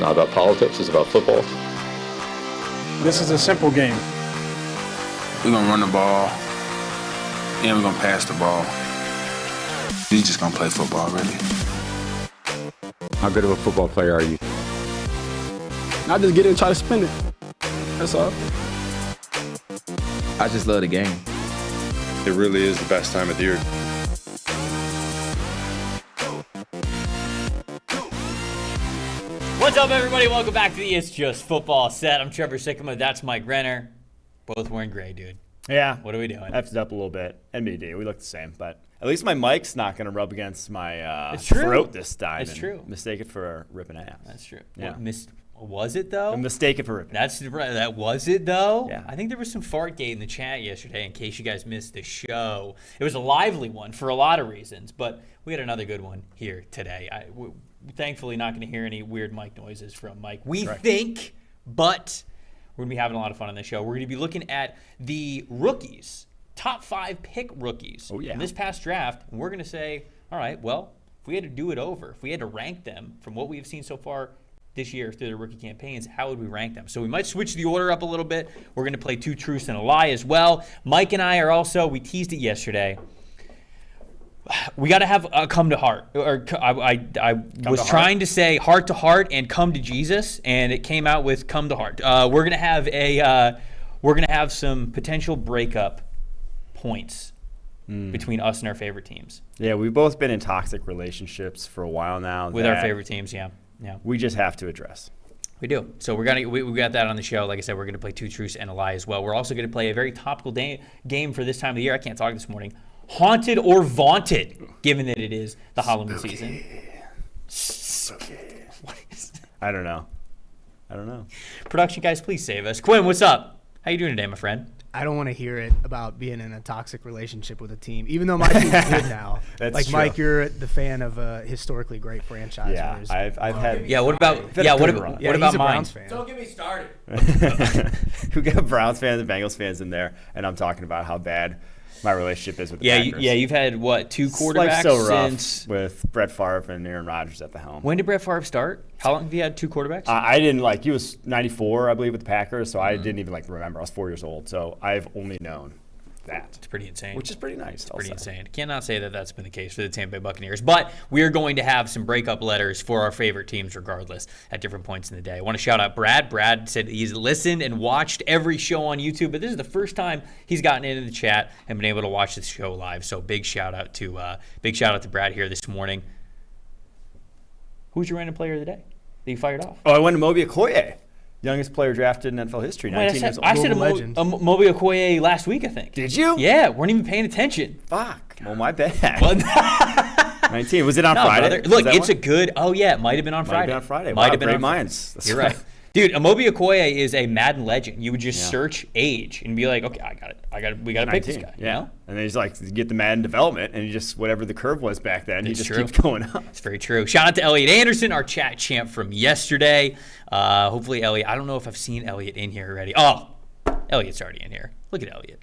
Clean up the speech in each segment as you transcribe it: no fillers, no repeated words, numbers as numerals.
not about politics. It's about football. This is a simple game. We're going to run the ball, and we're going to pass the ball. We're just going to play football, really. How good of a football player are you? I just get it and try to spin it. That's all. I just love the game. It really is the best time of the year. What's up, everybody? Welcome back to the It's Just Football set. I'm Trevor Sikkema. That's Mike Renner. Both wearing gray, dude. Yeah. What are we doing? Effed it up a little bit. NBD, we look the same, but at least my mic's not going to rub against my throat this time. It's true. Mistake it for ripping ass. That's true. Yeah. Was it, though? Mistake it for ripping ass. That was it, though? Yeah. I think there was some Fartgate in the chat yesterday, in case you guys missed the show. It was a lively one for a lot of reasons, but we had another good one here today. We're thankfully not going to hear any weird mic noises from Mike. We think, but we're going to be having a lot of fun on this show. We're going to be looking at the rookies, top 5 pick rookies from this past draft. And we're going to say, all right, well, if we had to do it over, if we had to rank them from what we've seen so far this year through the rookie campaigns, how would we rank them? So we might switch the order up a little bit. We're going to play 2 truths and a lie as well. Mike and I are also, we teased it yesterday, we got to have a come to heart. Or I was trying to say heart to heart and come to Jesus, and it came out with come to heart. We're gonna have some potential breakup points between us and our favorite teams. Yeah, we've both been in toxic relationships for a while now. With our favorite teams, yeah. We just have to address. We do. So we got that on the show. Like I said, we're gonna play 2 truths and a lie as well. We're also gonna play a very topical game for this time of the year. I can't talk this morning. Haunted or Vaunted, given that it is the Halloween season. I don't know. Production guys, please save us. Quinn, what's up? How you doing today, my friend? I don't want to hear it about being in a toxic relationship with a team, even though my team's good now. That's like true. Mike, you're the fan of a historically great franchise. Yeah, I've had. Yeah, what about he's mine? a Browns fan. Don't get me started. Who got Browns fans and Bengals fans in there, and I'm talking about how bad my relationship is with the Packers. You've had, 2 quarterbacks Life's so rough since with Brett Favre and Aaron Rodgers at the helm. When did Brett Favre start? How long have you had 2 quarterbacks? I didn't he was 94, I believe, with the Packers, so I didn't even remember. I was 4 years old, so I've only known that. It's pretty insane. Which is pretty nice. It's pretty insane. Cannot say that that's been the case for the Tampa Bay Buccaneers, but we are going to have some breakup letters for our favorite teams regardless at different points in the day. I want to shout out Brad. Brad said he's listened and watched every show on YouTube, but this is the first time he's gotten into the chat and been able to watch this show live. So big shout out to Brad here this morning. Who's your random player of the day that you fired off? Oh, I went to Moby Okoye. Youngest player drafted in NFL history, 19 years old. I said Moby Okoye last week, I think. Did you? Yeah, weren't even paying attention. Fuck. Well, my bad. 19. Was it on Friday? Brother. Look, it's a good. Oh yeah, it might have been on Friday. Might have been great minds. You're right. Dude, Amobi Okoye is a Madden legend. You would just search age and be like, okay, I got it. We got to pick this guy. Yeah. You know? And then he's you get the Madden development, and you just, whatever the curve was back then, he just keeps going up. It's very true. Shout out to Elliot Anderson, our chat champ from yesterday. Hopefully, Elliot, I don't know if I've seen Elliot in here already. Oh, Elliot's already in here. Look at Elliot.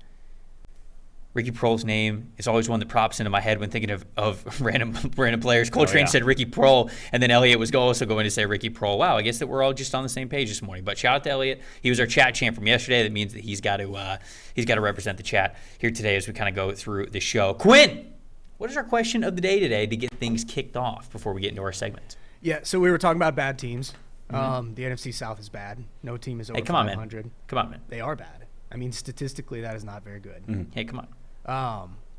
Ricky Proehl's name is always one that props into my head when thinking of random players. Coltrane said Ricky Proehl, and then Elliot was also going to say Ricky Proehl. Wow, I guess that we're all just on the same page this morning. But shout out to Elliot. He was our chat champ from yesterday. That means that he's got to represent the chat here today as we kind of go through the show. Quinn, what is our question of the day today to get things kicked off before we get into our segment? Yeah, so we were talking about bad teams. The NFC South is bad. No team is over 500. Man. Come on, man. They are bad. I mean, statistically, that is not very good. Hey, come on.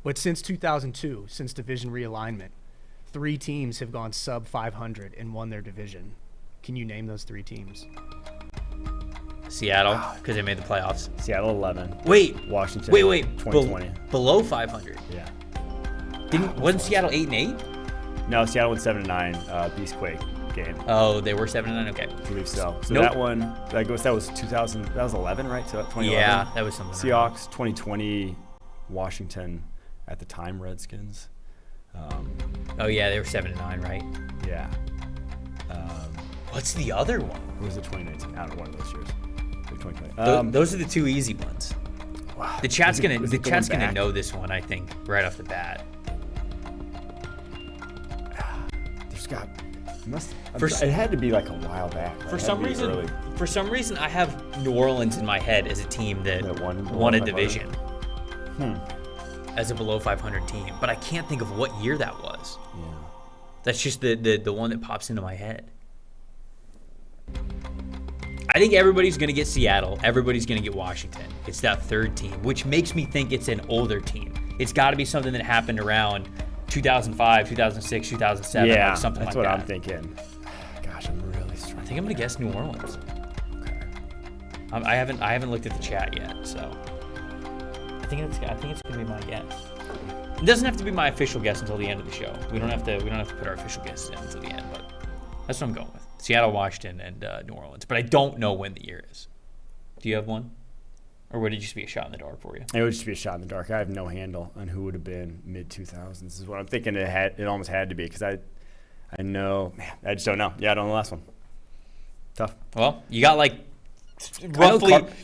But since 2002, since division realignment, 3 teams have gone sub 500 and won their division. Can you name those 3 teams? Seattle, because they made the playoffs. Seattle 11. Wait. Washington. Wait. 2020. Below 500. Yeah. Wasn't Seattle 8-8? No, Seattle went 7-9. Beastquake game. Oh, they were 7-9. Okay. I believe so. So that one, that was 2000. That was 11, right? So 2011. Yeah, that was something. Seahawks 2020. Washington at the time Redskins. Oh yeah, they were 7-9, right? Yeah. What's the other one? Who was it? 2019? I don't know, one of those years. 2020. Those are the 2 easy ones. Wow. The chat's gonna know this one, I think, right off the bat. There's got It had to be like a while back. For some reason, I have New Orleans in my head as a team that won a division. As a below 500 team, but I can't think of what year that was. Yeah. That's just the one that pops into my head. I think everybody's going to get Seattle. Everybody's going to get Washington. It's that third team, which makes me think it's an older team. It's got to be something that happened around 2005, 2006, 2007, yeah, or something like that. that's what I'm thinking. Gosh, I'm really struggling. I think I'm going to guess New Orleans. Okay. I haven't looked at the chat yet, so I think it's going to be my guess. It doesn't have to be my official guess until the end of the show. We don't have to put our official guesses in until the end, but that's what I'm going with. Seattle, Washington, and New Orleans. But I don't know when the year is. Do you have one? Or would it just be a shot in the dark for you? It would just be a shot in the dark. I have no handle on who would have been mid-2000s. This is what I'm thinking it almost had to be, because I know, man, I just don't know. Yeah, I don't know the last one. Tough. Well, you got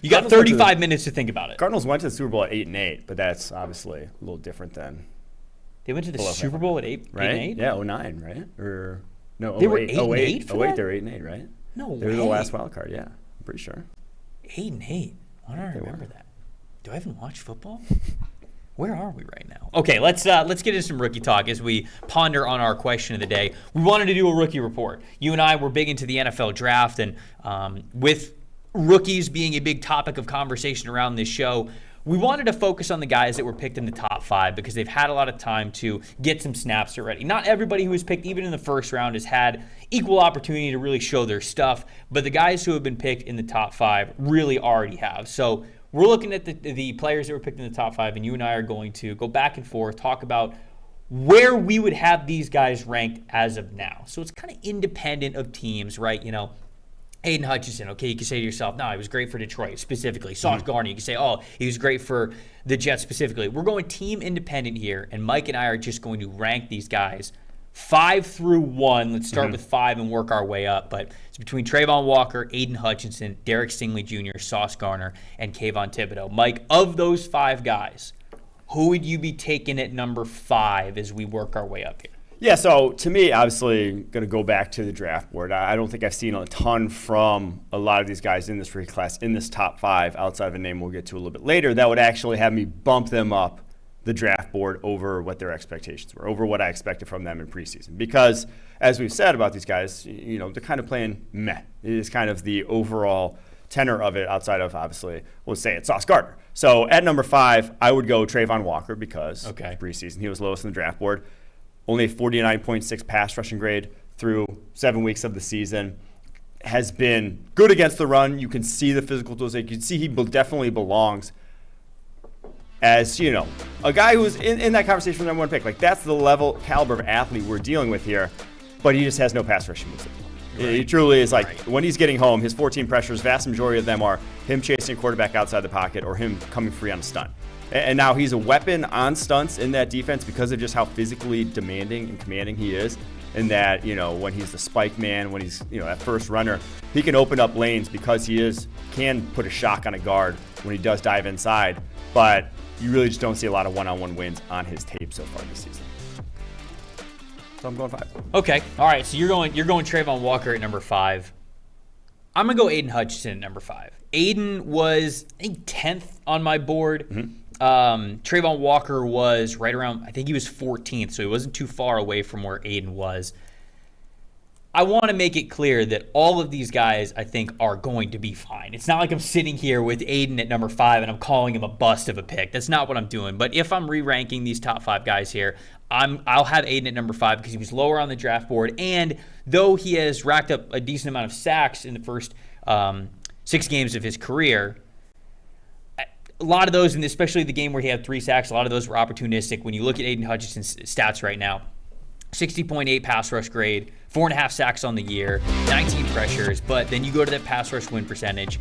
you got 35 minutes to think about it. Cardinals went to the Super Bowl at 8-8, but that's obviously a little different than. They went to the Super Bowl at 8, right? 8-8? Yeah, 09, right? Or no, they were 08, 8-8 for 08, that? they were 8-8, right? No way. They were the last wild card, yeah. I'm pretty sure. 8-8. Why don't I remember that? Do I even watch football? Where are we right now? Okay, let's get into some rookie talk as we ponder on our question of the day. We wanted to do a rookie report. You and I were big into the NFL draft, and with rookies being a big topic of conversation around this show, we wanted to focus on the guys that were picked in the top 5 because they've had a lot of time to get some snaps already. Not everybody who was picked, even in the first round, has had equal opportunity to really show their stuff, but the guys who have been picked in the top 5 really already have. So we're looking at the players that were picked in the top 5, and you and I are going to go back and forth, talk about where we would have these guys ranked as of now. So it's kind of independent of teams, right? You know, Aiden Hutchinson, okay, you can say to yourself, no, he was great for Detroit specifically. Sauce Gardner, you can say, oh, he was great for the Jets specifically. We're going team independent here, and Mike and I are just going to rank these guys 5 through 1. Let's start with 5 and work our way up. But it's between Trayvon Walker, Aiden Hutchinson, Derek Stingley Jr., Sauce Gardner, and Kayvon Thibodeau. Mike, of those 5 guys, who would you be taking at number 5 as we work our way up here? Yeah, so to me, obviously, going to go back to the draft board. I don't think I've seen a ton from a lot of these guys in this rookie class, in this top 5, outside of a name we'll get to a little bit later, that would actually have me bump them up the draft board over what their expectations were, over what I expected from them in preseason. Because, as we've said about these guys, you know, they're kind of playing meh. It is kind of the overall tenor of it, outside of, obviously, we'll say it's Sauce Gardner. So at number 5, I would go Trayvon Walker because preseason he was lowest in the draft board. Only a 49.6 pass rushing grade through 7 weeks of the season. Has been good against the run. You can see the physical tools. You can see he definitely belongs as, you know, a guy who's in that conversation for the number 1 pick. Like, that's the level, caliber of athlete we're dealing with here. But he just has no pass rushing moves. He truly is like, when he's getting home, his 14 pressures, vast majority of them are him chasing a quarterback outside the pocket or him coming free on a stunt. And now he's a weapon on stunts in that defense because of just how physically demanding and commanding he is. And that, you know, when he's the spike man, when he's, you know, that first runner, he can open up lanes because can put a shock on a guard when he does dive inside. But you really just don't see a lot of one-on-one wins on his tape so far this season. So I'm going 5. Okay. All right. So you're going Trayvon Walker at number 5. I'm going to go Aiden Hutchinson at number 5. Aiden was, I think, 10th on my board. Trayvon Walker was right around, I think he was 14th, so he wasn't too far away from where Aiden was. I want to make it clear that all of these guys, I think, are going to be fine. It's not like I'm sitting here with Aiden at number 5 and I'm calling him a bust of a pick. That's not what I'm doing. But if I'm re-ranking these top 5 guys here, I'll have Aiden at number 5 because he was lower on the draft board. And though he has racked up a decent amount of sacks in the first 6 games of his career, a lot of those, and especially the game where he had 3 sacks, a lot of those were opportunistic. When you look at Aiden Hutchinson's stats right now, 60.8 pass rush grade, 4.5 sacks on the year, 19 pressures, but then you go to that pass rush win percentage,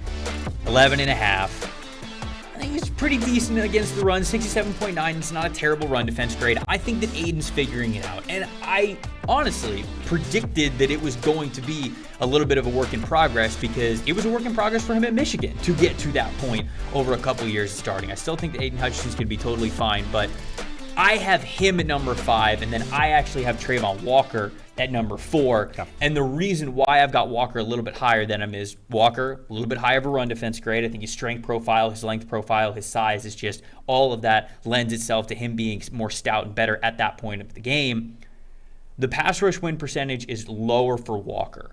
11.5. I think he's pretty decent against the run, 67.9. It's not a terrible run defense grade. I think that Aiden's figuring it out, and I honestly predicted that it was going to be a little bit of a work in progress because it was a work in progress for him at Michigan to get to that point over a couple years of starting. I still think that Aiden Hutchinson's going to be totally fine, but I have him at number 5, and then I actually have Trayvon Walker at number 4. Yeah. And the reason why I've got Walker a little bit higher than him is Walker, a little bit higher of a run defense grade. I think his strength profile, his length profile, his size is just all of that lends itself to him being more stout and better at that point of the game. The pass rush win percentage is lower for Walker.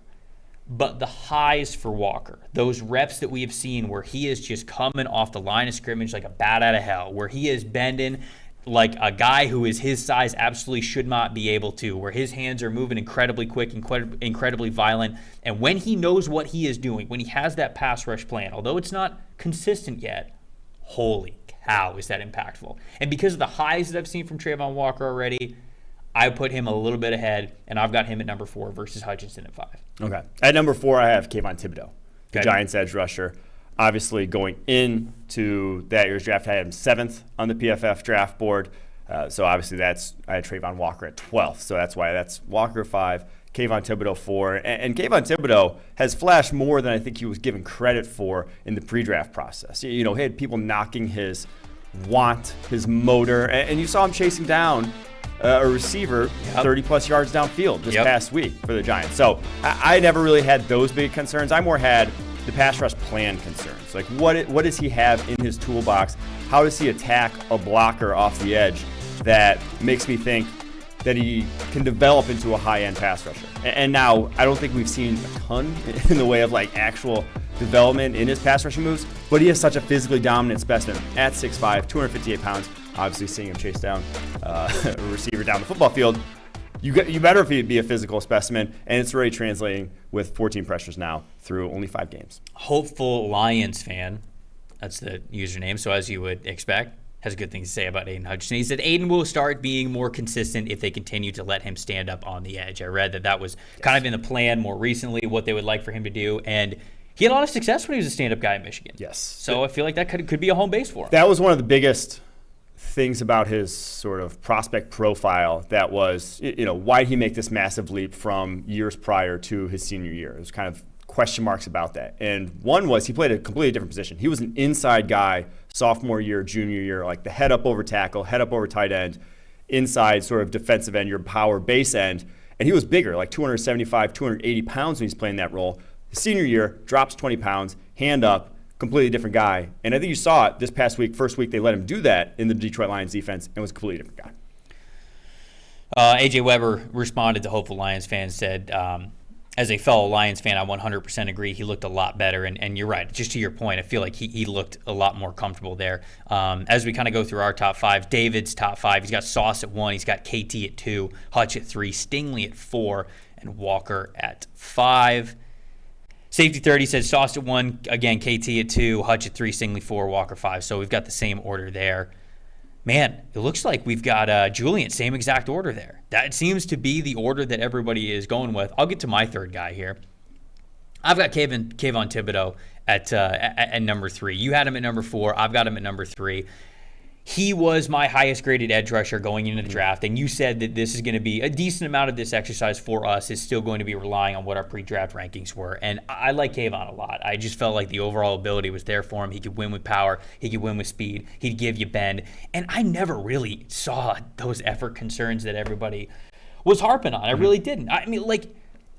But the highs for Walker, those reps that we have seen where he is just coming off the line of scrimmage like a bat out of hell, where he is bending like a guy who is his size absolutely should not be able to, where his hands are moving incredibly quick, incredibly violent. And when he knows what he is doing, when he has that pass rush plan, although it's not consistent yet, holy cow, is that impactful. And because of the highs that I've seen from Trayvon Walker already, I put him a little bit ahead, and I've got him at number 4 versus Hutchinson at 5. Okay. At number 4, I have Kayvon Thibodeau, the Okay. Giants edge rusher. Obviously, going into that year's draft, I had him 7th on the PFF draft board. So obviously, I had Trayvon Walker at 12th. So that's why that's Walker 5, Kayvon Thibodeau 4. And Kayvon Thibodeau has flashed more than I think he was given credit for in the pre-draft process. You know, he had people knocking his want, his motor, and you saw him chasing down a receiver 30-plus yards downfield this past week for the Giants. So I never really had those big concerns. I more had the pass rush plan concerns. Like, what does he have in his toolbox? How does he attack a blocker off the edge that makes me think that he can develop into a high-end pass rusher? And now, I don't think we've seen a ton in the way of, like, actual development in his pass rushing moves, but he is such a physically dominant specimen at 6'5", 258 pounds. Obviously, seeing him chase down a receiver down the football field, you better be a physical specimen, and it's already translating with 14 pressures now through only 5 games. Hopeful Lions fan, that's the username, so as you would expect, has good things to say about Aiden Hutchinson. He said Aiden will start being more consistent if they continue to let him stand up on the edge. I read that was kind of in the plan more recently, what they would like for him to do, and he had a lot of success when he was a stand-up guy in Michigan. Yes. So I feel like that could be a home base for him. That was one of the biggest things about his sort of prospect profile that was, you know, why did he make this massive leap from years prior to his senior year? There's kind of question marks about that. And one was he played a completely different position. He was an inside guy sophomore year, junior year, like the head up over tackle, head up over tight end, inside sort of defensive end, your power base end. And he was bigger, like 275, 280 pounds when he's playing that role. His senior year, drops 20 pounds, hand up, completely different guy. And I think you saw it this past week. First week they let him do that in the Detroit Lions defense and was a completely different guy. AJ Weber responded to Hopeful Lions fans, said, as a fellow Lions fan, I 100% agree. He looked a lot better. And you're right. Just to your point, I feel like he looked a lot more comfortable there. As we kind of go through our top 5, David's top 5, he's got Sauce at 1, he's got KT at 2, Hutch at 3, Stingley at 4, and Walker at 5. Safety 30 says Sauce at 1, again, KT at 2, Hutch at 3, Stingley 4, Walker 5. So we've got the same order there. Man, it looks like we've got Julian, same exact order there. That seems to be the order that everybody is going with. I'll get to my third guy here. I've got Kayvon Thibodeau at number 3. You had him at number 4. I've got him at number 3. He was my highest graded edge rusher going into the draft, and you said that this is going to be a decent amount of this exercise for us is still going to be relying on what our pre-draft rankings were. And I like Kayvon a lot. I just felt like the overall ability was there for him. He could win with power. He could win with speed. He'd give you bend. And I never really saw those effort concerns that everybody was harping on. I really didn't. I mean, like,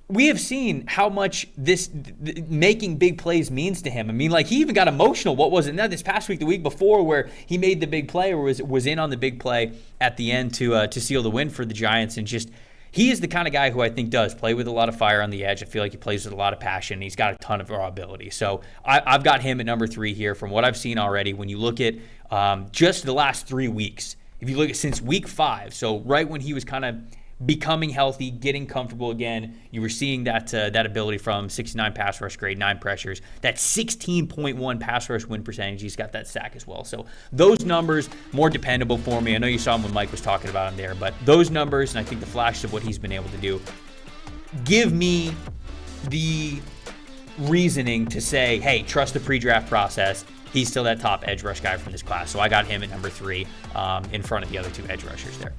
we have seen how much this making big plays means to him. I mean, like, he even got emotional. What was it? Not this past week, the week before, where he made the big play or was in on the big play at the end to seal the win for the Giants. And just, he is the kind of guy who I think does play with a lot of fire on the edge. I feel like he plays with a lot of passion. He's got a ton of raw ability. So I've got him at number 3 here from what I've seen already. When you look at just the last 3 weeks, if you look at since week 5, so right when he was kind of becoming healthy, getting comfortable again, you were seeing that ability from 69 pass rush grade, 9 pressures, that 16.1 pass rush win percentage. He's got that sack as well. So those numbers, more dependable for me. I know you saw him when Mike was talking about him there, but those numbers, and I think the flashes of what he's been able to do, give me the reasoning to say, hey, trust the pre-draft process. He's still that top edge rush guy from this class. So I got him at number 3 in front of the other 2 edge rushers there.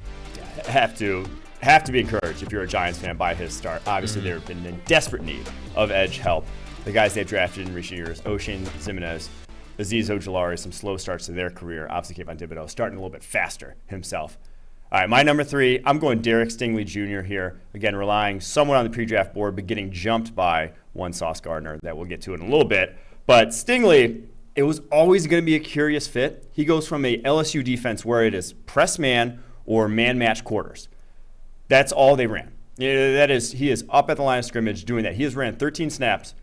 Have to be encouraged if you're a Giants fan by his start. Obviously, they've been in desperate need of edge help. The guys they've drafted in recent years, Oshane Ximines, Azeez Ojulari, some slow starts to their career. Obviously, Kayvon Thibodeau starting a little bit faster himself. All right, my number 3, I'm going Derek Stingley Jr. here. Again, relying somewhat on the pre-draft board, but getting jumped by one Sauce Gardner that we'll get to in a little bit. But Stingley, it was always going to be a curious fit. He goes from a LSU defense where it is press man or man-match quarters. That's all they ran. He is up at the line of scrimmage doing that. He has ran 13 snaps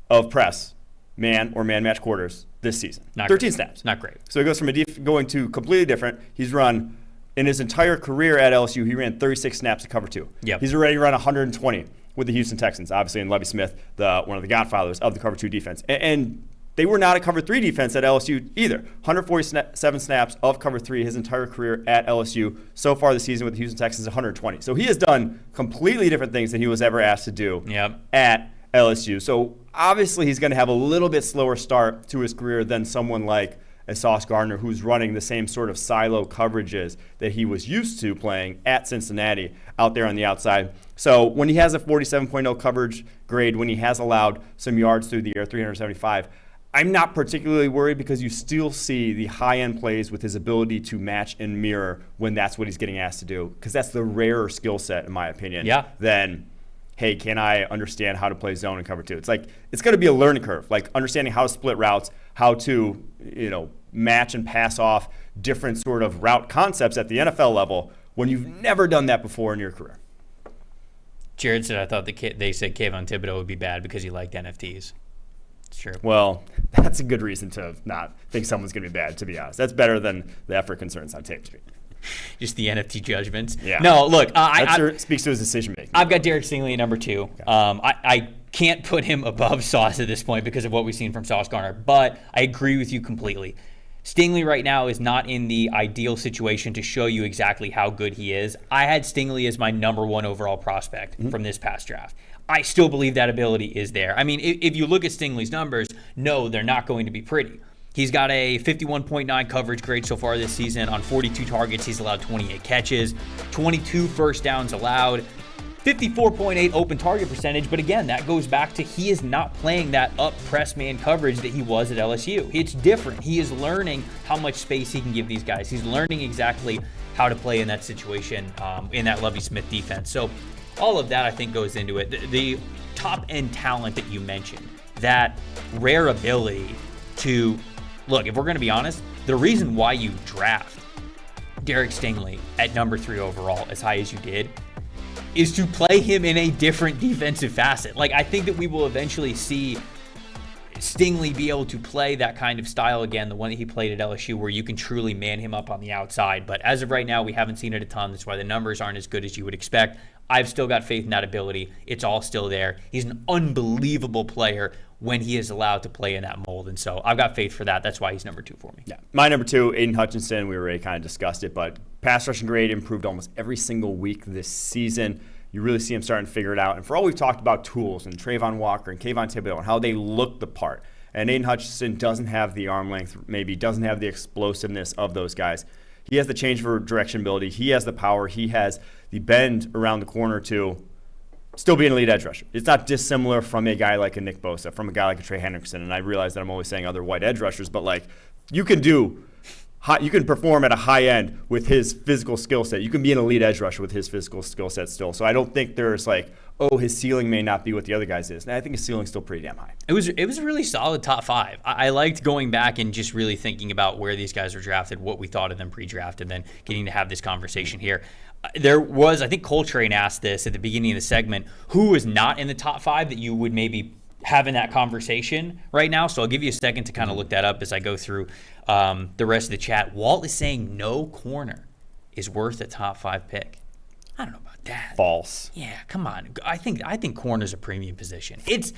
of press, man or man-match quarters this season. 13 snaps. Not great. So he goes from going to completely different. He's run, in his entire career at LSU, he ran 36 snaps to cover 2. Yep. He's already run 120 with the Houston Texans, obviously, and Lovie Smith, one of the godfathers of the cover 2 defense. And they were not a cover 3 defense at LSU either. 147 snaps of cover 3 his entire career at LSU. So far this season with the Houston Texans, 120. So he has done completely different things than he was ever asked to do at LSU. So obviously he's going to have a little bit slower start to his career than someone like a Sauce Gardner, who's running the same sort of silo coverages that he was used to playing at Cincinnati out there on the outside. So when he has a 47.0 coverage grade, when he has allowed some yards through the air, 375, I'm not particularly worried because you still see the high-end plays with his ability to match and mirror when that's what he's getting asked to do, because that's the rarer skill set, in my opinion, than, hey, can I understand how to play zone and cover 2? It's like, it's going to be a learning curve, like understanding how to split routes, how to, match and pass off different sort of route concepts at the NFL level when you've never done that before in your career. Jared said, I thought they said Kayvon Thibodeau would be bad because he liked NFTs. It's true. Well, that's a good reason to not think someone's going to be bad, to be honest. That's better than the effort concerns on tape. Just the NFT judgments. Yeah. No, look. Speaks to his decision making. I've got Derek Stingley at number 2. Okay. I can't put him above Sauce at this point because of what we've seen from Sauce Gardner, but I agree with you completely. Stingley right now is not in the ideal situation to show you exactly how good he is. I had Stingley as my number 1 overall prospect from this past draft. I still believe that ability is there. I mean, if you look at Stingley's numbers, no, they're not going to be pretty. He's got a 51.9 coverage grade so far this season. On 42 targets, he's allowed 28 catches, 22 first downs allowed, 54.8 open target percentage. But again, that goes back to he is not playing that up press man coverage that he was at LSU. It's different. He is learning how much space he can give these guys. He's learning exactly how to play in that situation, in that Lovie Smith defense. So all of that, I think, goes into it. The top-end talent that you mentioned, that rare ability to look, if we're going to be honest, the reason why you draft Derek Stingley at number 3 overall, as high as you did, is to play him in a different defensive facet. Like, I think that we will eventually see Stingley be able to play that kind of style again, the one that he played at LSU, where you can truly man him up on the outside. But as of right now, we haven't seen it a ton. That's why the numbers aren't as good as you would expect. I've still got faith in that ability. It's all still there. He's an unbelievable player when he is allowed to play in that mold. And so I've got faith for that. That's why he's number 2 for me. Yeah. My number 2, Aiden Hutchinson. We already kind of discussed it, but pass rushing grade improved almost every single week this season. You really see him starting to figure it out. And for all we've talked about tools and Trayvon Walker and Kayvon Thibodeau and how they look the part, and Aiden Hutchinson doesn't have the arm length, maybe doesn't have the explosiveness of those guys. He has the change for direction ability. He has the power. He has the bend around the corner to still be an elite edge rusher. It's not dissimilar from a guy like a Nick Bosa, from a guy like a Trey Hendrickson. And I realize that I'm always saying other white edge rushers, but like you can perform at a high end with his physical skill set. You can be an elite edge rusher with his physical skill set still. So I don't think there's like, oh, his ceiling may not be what the other guys is. And I think his ceiling's still pretty damn high. It was a really solid top 5. I liked going back and just really thinking about where these guys were drafted, what we thought of them pre-draft, and then getting to have this conversation here. There was, I think Coltrane asked this at the beginning of the segment, who was not in the top 5 that you would maybe have in that conversation right now? So I'll give you a second to kind of look that up as I go through the rest of the chat. Walt is saying no corner is worth a top 5 pick. I don't know about that. False. Yeah, come on. I think corner's a premium position. It's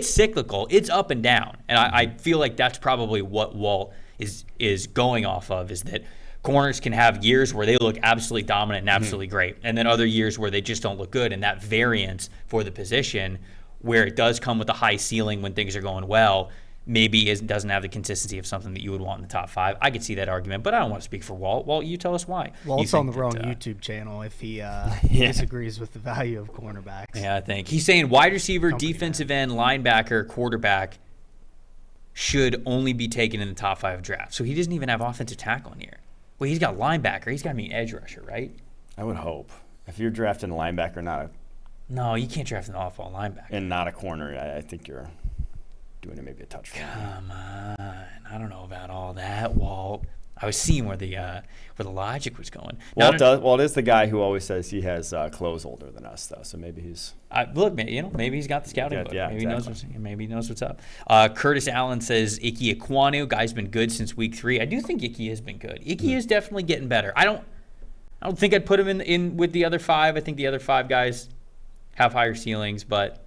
cyclical. It's up and down. And I feel like that's probably what Walt is going off of, is that corners can have years where they look absolutely dominant and absolutely great, and then other years where they just don't look good. And that variance for the position, where it does come with a high ceiling when things are going well, maybe doesn't have the consistency of something that you would want in the top 5. I could see that argument, but I don't want to speak for Walt. Walt, you tell us why. Walt's on the wrong YouTube channel if he disagrees with the value of cornerbacks. Yeah, I think. He's saying wide receiver, defensive end, linebacker, quarterback should only be taken in the top 5 draft. So he doesn't even have offensive tackle in here. Well, he's got linebacker. He's got to be an edge rusher, right? I would hope. If you're drafting a linebacker, No, you can't draft an off-ball linebacker. and not a corner, I think you're doing it maybe a touch. Come on. I don't know about all that, Walt. I was seeing where the logic was going. Walt is the guy who always says he has clothes older than us, though. So maybe he's maybe he's got the scouting book. Yeah, Maybe he knows what's up. Curtis Allen says Ike Ekwonu, guy's been good since week 3. I do think Ike has been good. Ike is definitely getting better. I don't think I'd put him in with the other 5. I think the other 5 guys have higher ceilings, but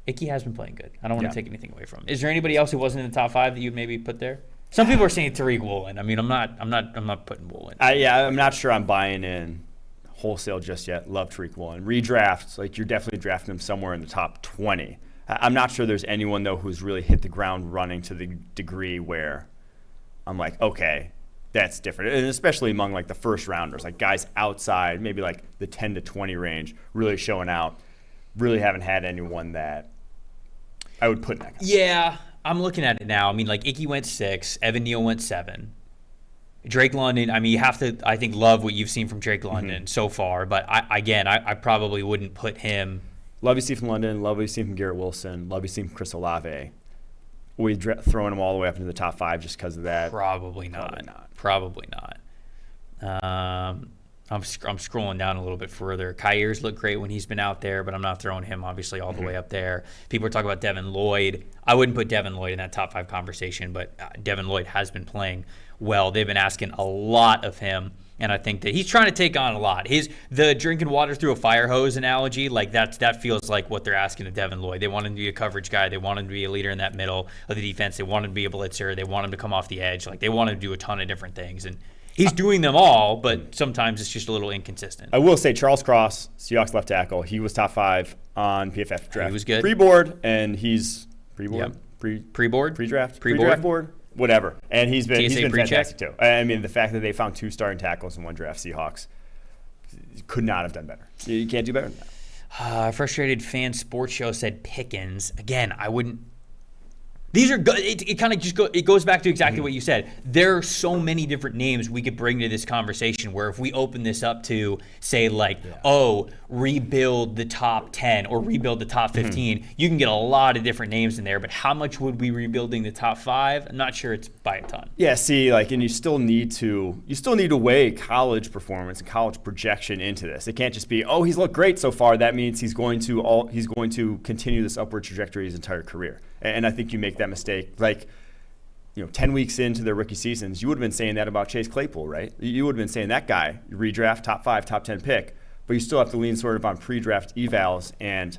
Ike has been playing good. I don't want to take anything away from him. Is there anybody else who wasn't in the top 5 that you'd maybe put there? Some people are saying Tariq Woolen. I mean, I'm not putting Woolen. I'm not sure I'm buying in wholesale just yet. Love Tariq Woolen. Redrafts, like you're definitely drafting him somewhere in the top 20. I'm not sure there's anyone though who's really hit the ground running to the degree where I'm like, okay, that's different. And especially among like the first rounders, like guys outside, maybe like the 10 to 20 range, really showing out. Really haven't had anyone that I would put in that kind. Yeah. I'm looking at it now. I mean, like, Icky went 6. Evan Neal went 7. Drake London, I mean, you have to, I think, love what you've seen from Drake London so far. But, I probably wouldn't put him. Love you see from London. Love you see from Garrett Wilson. Love you see from Chris Olave. We throwing him all the way up into the top 5 just because of that? Probably not. I'm scrolling down a little bit further. Kyrie's looked great when he's been out there, but I'm not throwing him obviously all the way up there. People are talking about Devin Lloyd. I wouldn't put Devin Lloyd in that top 5 conversation, but Devin Lloyd has been playing well. They've been asking a lot of him, and I think that he's trying to take on a lot. The drinking water through a fire hose analogy, like that feels like what they're asking of Devin Lloyd. They want him to be a coverage guy. They want him to be a leader in that middle of the defense. They want him to be a blitzer. They want him to come off the edge. Like they want him to do a ton of different things, and he's doing them all, but sometimes it's just a little inconsistent. I will say Charles Cross, Seahawks left tackle, he was top 5 on PFF draft. He was good. Pre-board, and he's pre-board? Yep. Pre-board? Pre-draft? Pre-board? Pre-draft board? Whatever. And he's been pre-check? fantastic too. I mean, the fact that they found 2 starting tackles in one draft, Seahawks, could not have done better. You can't do better than that. Frustrated Fan Sports Show said Pickens. Again, I wouldn't. These are good. It kind of just goes back to exactly what you said. There are so many different names we could bring to this conversation where if we open this up to say rebuild the top 10 or rebuild the top 15, you can get a lot of different names in there. But how much would we rebuilding the top 5? I'm not sure it's by a ton. Yeah, see, and you still need to weigh college performance and college projection into this. It can't just be, he's looked great so far. That means he's going to continue this upward trajectory his entire career. And I think you make that mistake. 10 weeks into their rookie seasons, you would have been saying that about Chase Claypool, right? You would have been saying that guy, redraft, top 5, top 10 pick, but you still have to lean sort of on pre-draft evals and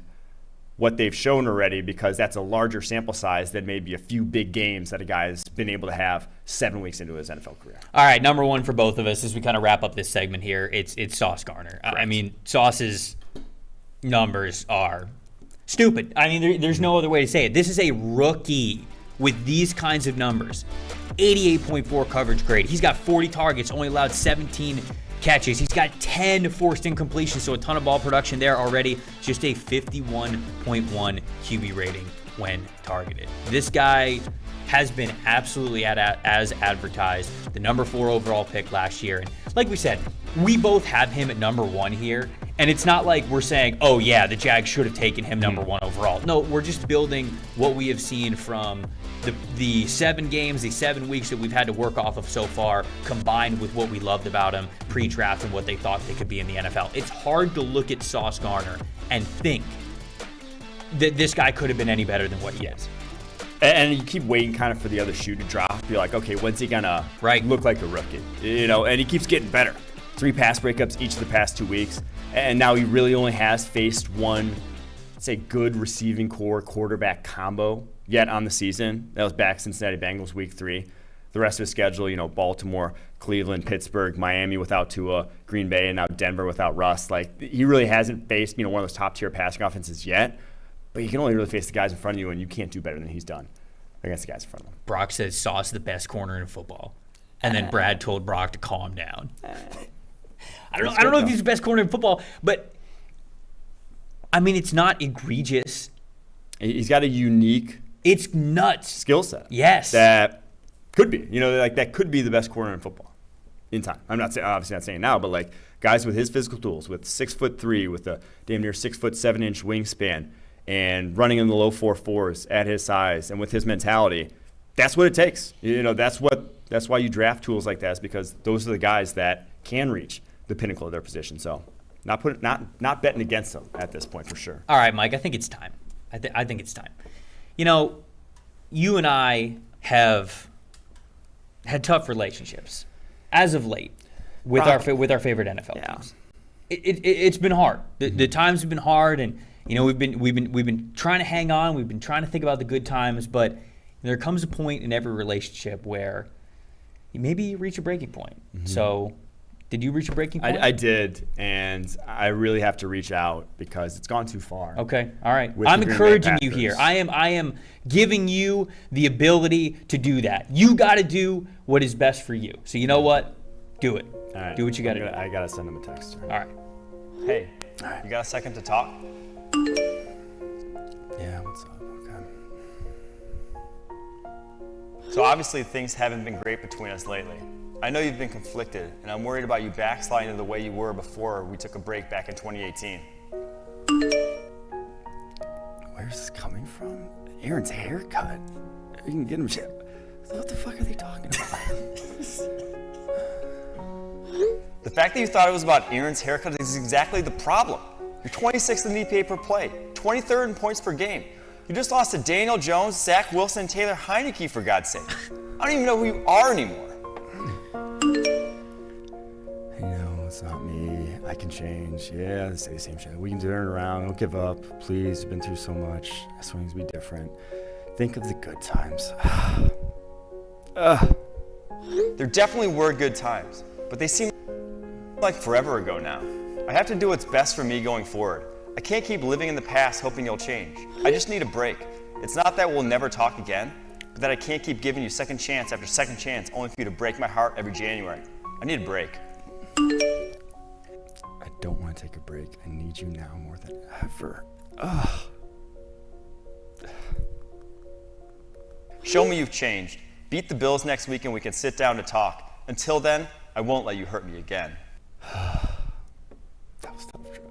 what they've shown already because that's a larger sample size than maybe a few big games that a guy has been able to have 7 weeks into his NFL career. All right, number 1 for both of us as we kind of wrap up this segment here, it's Sauce Gardner. I mean, Sauce's numbers are stupid. I mean, there's no other way to say it. This is a rookie with these kinds of numbers. 88.4 coverage grade. He's got 40 targets, only allowed 17 catches. He's got 10 forced incompletions, so a ton of ball production there already. Just a 51.1 QB rating when targeted. This guy has been absolutely as advertised. The number 4 overall pick last year. And like we said, we both have him at number 1 here. And it's not like we're saying, oh yeah, the Jags should have taken him number 1 overall. No, we're just building what we have seen from the 7 games, the 7 weeks that we've had to work off of so far, combined with what we loved about him pre-draft and what they thought they could be in the NFL. It's hard to look at Sauce Gardner and think that this guy could have been any better than what he is. And you keep waiting kind of for the other shoe to drop. You're like, okay, when's he gonna look like a rookie? And he keeps getting better. 3 pass breakups each of the past 2 weeks. And now he really only has faced one, say, good receiving core quarterback combo yet on the season. That was back Cincinnati Bengals week 3. The rest of his schedule, Baltimore, Cleveland, Pittsburgh, Miami without Tua, Green Bay, and now Denver without Russ. He really hasn't faced, one of those top-tier passing offenses yet. But you can only really face the guys in front of you, and you can't do better than he's done against the guys in front of him. Brock says Sauce is the best corner in football. And then Brad told Brock to calm down. I don't know if he's the best corner in football, but I mean, it's not egregious. He's got a unique, it's nuts skill set. Yes, that could be, that could be the best corner in football. in time. I'm not obviously not saying now, but like guys with his physical tools, with 6'3", with a damn near 6'7" wingspan, and running in the low 4.4s at his size and with his mentality, that's what it takes. You know, that's why you draft tools like that, is because those are the guys that can reach the pinnacle of their position. So not betting against them at this point for sure. All right, Mike, I think it's time. I think it's time. You know, you and I have had tough relationships as of late with our favorite NFL teams. It's been hard. The times have been hard, and you know we've been trying to hang on. We've been trying to think about the good times, but there comes a point in every relationship where maybe you reach a breaking point. So, did you reach a breaking point? I did, and I really have to reach out because it's gone too far. Okay, all right. I'm encouraging you here. I am giving you the ability to do that. You got to do what is best for you. So you know what? Do it. All right. Do what you got to do. I got to send him a text. All right. Hey, you got a second to talk? Yeah, what's up? Okay. So obviously things haven't been great between us lately. I know you've been conflicted, and I'm worried about you backsliding to the way you were before we took a break back in 2018. Where's this coming from? Aaron's haircut. You can get him shit. What the fuck are they talking about? The fact that you thought it was about Aaron's haircut is exactly the problem. You're 26th in EPA per play, 23rd in points per game. You just lost to Daniel Jones, Zach Wilson, and Taylor Heineke, for God's sake. I don't even know who you are anymore. I know, it's not me. I can change. Yeah, say the same shit. We can turn it around. Don't give up. Please, you've been through so much. Swings be different. Think of the good times. There definitely were good times, but they seem like forever ago now. I have to do what's best for me going forward. I can't keep living in the past hoping you'll change. I just need a break. It's not that we'll never talk again, but that I can't keep giving you second chance after second chance only for you to break my heart every January. I need a break. I don't want to take a break. I need you now more than ever. Show me you've changed. Beat the Bills next week and we can sit down to talk. Until then, I won't let you hurt me again. That was tough, Trev.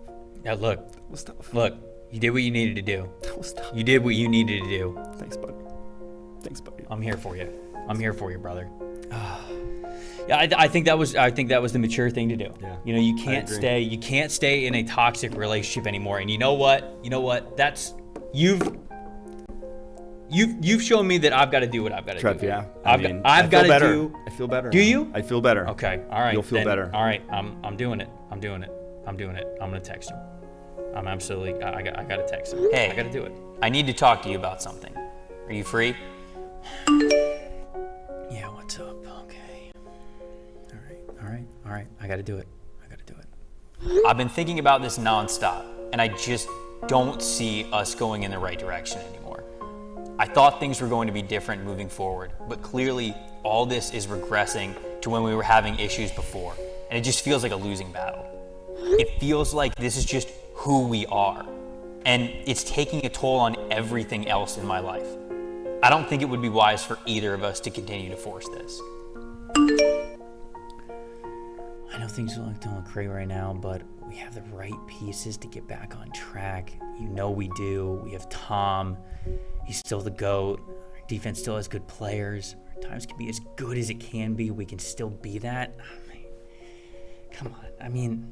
Now look. That was tough. Look, you did what you needed to do. That was tough. You did what you needed to do. Thanks, buddy. Thanks, buddy. I'm here for you. I'm here for you, brother. Yeah, I think that was the mature thing to do. Yeah, you know, you can't stay in a toxic relationship anymore. And you know what? That's you've shown me that I've got to do what I've got to Trev, do. yeah. I've got to do. I feel better. Do you? I feel better. Okay. All right. You'll feel better. All right. I'm doing it. I'm doing it. I'm gonna text him. I'm absolutely. I got to text him. Hey, I got to do it. I need to talk to you about something. Are you free? Yeah. What's up? Okay. All right. I got to do it. I've been thinking about this nonstop, and I just don't see us going in the right direction anymore. I thought things were going to be different moving forward, but clearly all this is regressing to when we were having issues before, and it just feels like a losing battle. It feels like this is just who we are, and it's taking a toll on everything else in my life. I don't think it would be wise for either of us to continue to force this. I know things don't look great right now, but we have the right pieces to get back on track. You know we do. We have Tom. He's still the GOAT. Our defense still has good players. Our times can be as good as it can be. We can still be that. Come on. I mean,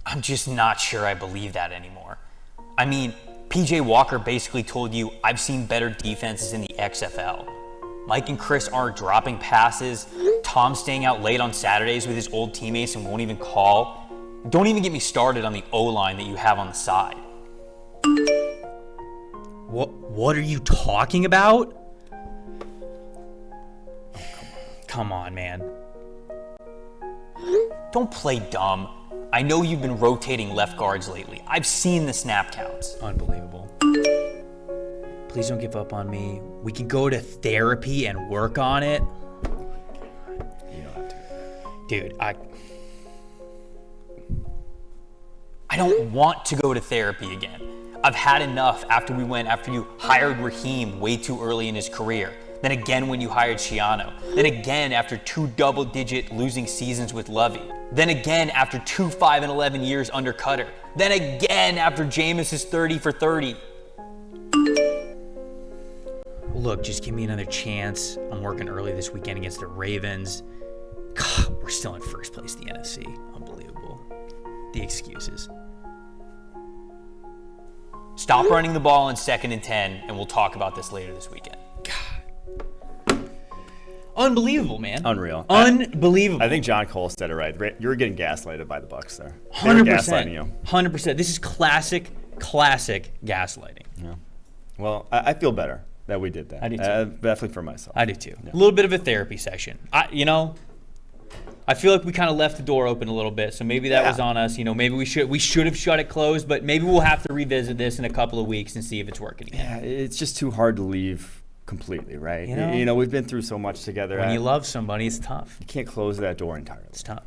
I'm just not sure I believe that anymore. I mean, PJ Walker basically told you I've seen better defenses in the XFL. Mike and Chris aren't dropping passes. Tom's staying out late on Saturdays with his old teammates and won't even call. Don't even get me started on the O-line that you have on the side. What are you talking about? Oh, come on, man. Don't play dumb. I know you've been rotating left guards lately. I've seen the snap counts. Unbelievable. Please don't give up on me. We can go to therapy and work on it. You don't have to. Dude, I don't want to go to therapy again. I've had enough after you hired Raheem way too early in his career. Then again when you hired Schiano. Then again after 2 double-digit losing seasons with Lovey. Then again after 2 5-11 years under Cutter. Then again after Jameis' 30 for 30. Look, just give me another chance. I'm working early this weekend against the Ravens. God, we're still in first place in the NFC. Unbelievable. The excuses. Stop running the ball on 2nd and 10, and we'll talk about this later this weekend. God. Unbelievable, man. Unreal. Unbelievable. I think John Cole said it right. You're getting gaslighted by the Bucs there. 100%. Gaslighting you. 100%. This is classic gaslighting. Yeah. Well, I feel better that we did that. I do too. Definitely for myself. I do too. Yeah. A little bit of a therapy session. I feel like we kind of left the door open a little bit, so maybe that was on us. Maybe we should have shut it closed, but maybe we'll have to revisit this in a couple of weeks and see if it's working again. Yeah, it's just too hard to leave completely, right? We've been through so much together. When you love somebody, it's tough. You can't close that door entirely. It's tough.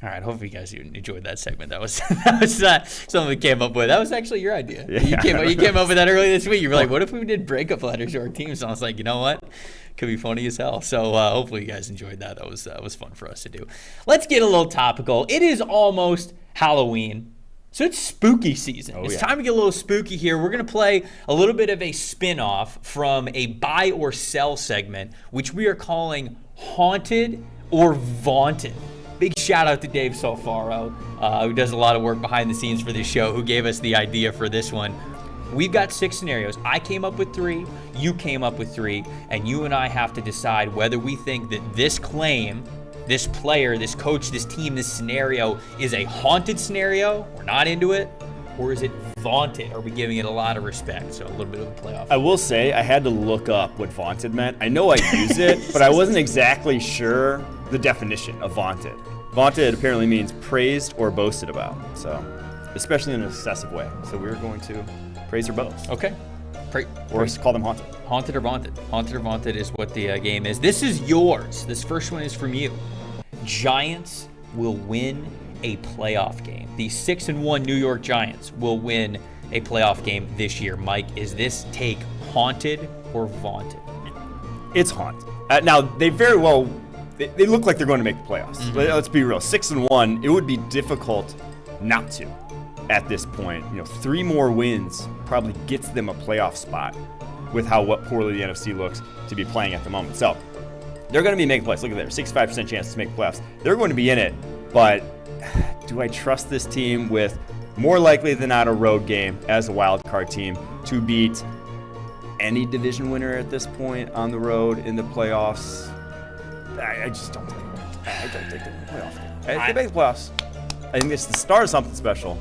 All right, hopefully you guys enjoyed that segment. That was something we came up with. That was actually your idea. Yeah. You came up with that earlier this week. You were like, what if we did breakup letters to our teams? And I was like, you know what? Could be funny as hell. So hopefully you guys enjoyed that. That was fun for us to do. Let's get a little topical. It is almost Halloween. So it's spooky season. It's time to get a little spooky here. We're going to play a little bit of a spin-off from a buy or sell segment, which we are calling Haunted or Vaunted. Big shout out to Dave Solfaro, who does a lot of work behind the scenes for this show, who gave us the idea for this one. We've got 6 scenarios. I came up with 3, you came up with 3, and you and I have to decide whether we think that this claim, this player, this coach, this team, this scenario is a haunted scenario, we're not into it, or is it vaunted? Are we giving it a lot of respect? So a little bit of a playoff. I will say I had to look up what vaunted meant. I know I use it, but I wasn't exactly sure the definition of vaunted. Vaunted apparently means praised or boasted about, so especially in an excessive way. So we're going to praise or boast. Okay. Or call them haunted. Haunted or vaunted. Haunted or vaunted is what the game is. This is yours. This first one is from you. Giants will win a playoff game. The 6-1 New York Giants will win a playoff game this year. Mike, is this take haunted or vaunted? It's haunted. Now, they very well, they look like they're going to make the playoffs. Mm-hmm. Let's be real. 6-1, it would be difficult not to at this point. 3 more wins probably gets them a playoff spot with what poorly the NFC looks to be playing at the moment. So they're going to be making playoffs. Look at there, 65% chance to make playoffs. They're going to be in it, but do I trust this team with more likely than not a road game as a wild card team to beat any division winner at this point on the road in the playoffs? I just don't think I don't think they win the playoff game. If they make the playoffs, I think it's the start of something special,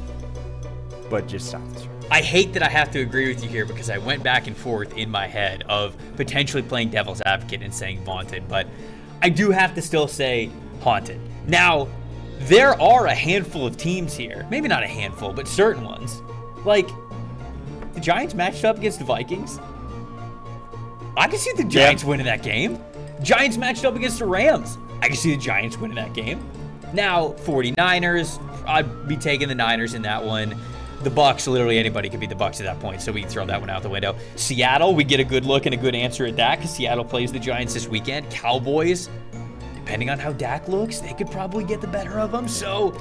but just not this year. I hate that I have to agree with you here because I went back and forth in my head of potentially playing devil's advocate and saying vaunted, but I do have to still say haunted. Now, there are a handful of teams here, maybe not a handful, but certain ones. Like, the Giants matched up against the Vikings. I can see the Giants winning that game. Giants matched up against the Rams. I can see the Giants winning that game. Now, 49ers, I'd be taking the Niners in that one. The Bucs, literally anybody could beat the Bucs at that point, so we can throw that one out the window. Seattle, we get a good look and a good answer at that because Seattle plays the Giants this weekend. Cowboys, depending on how Dak looks, they could probably get the better of them. So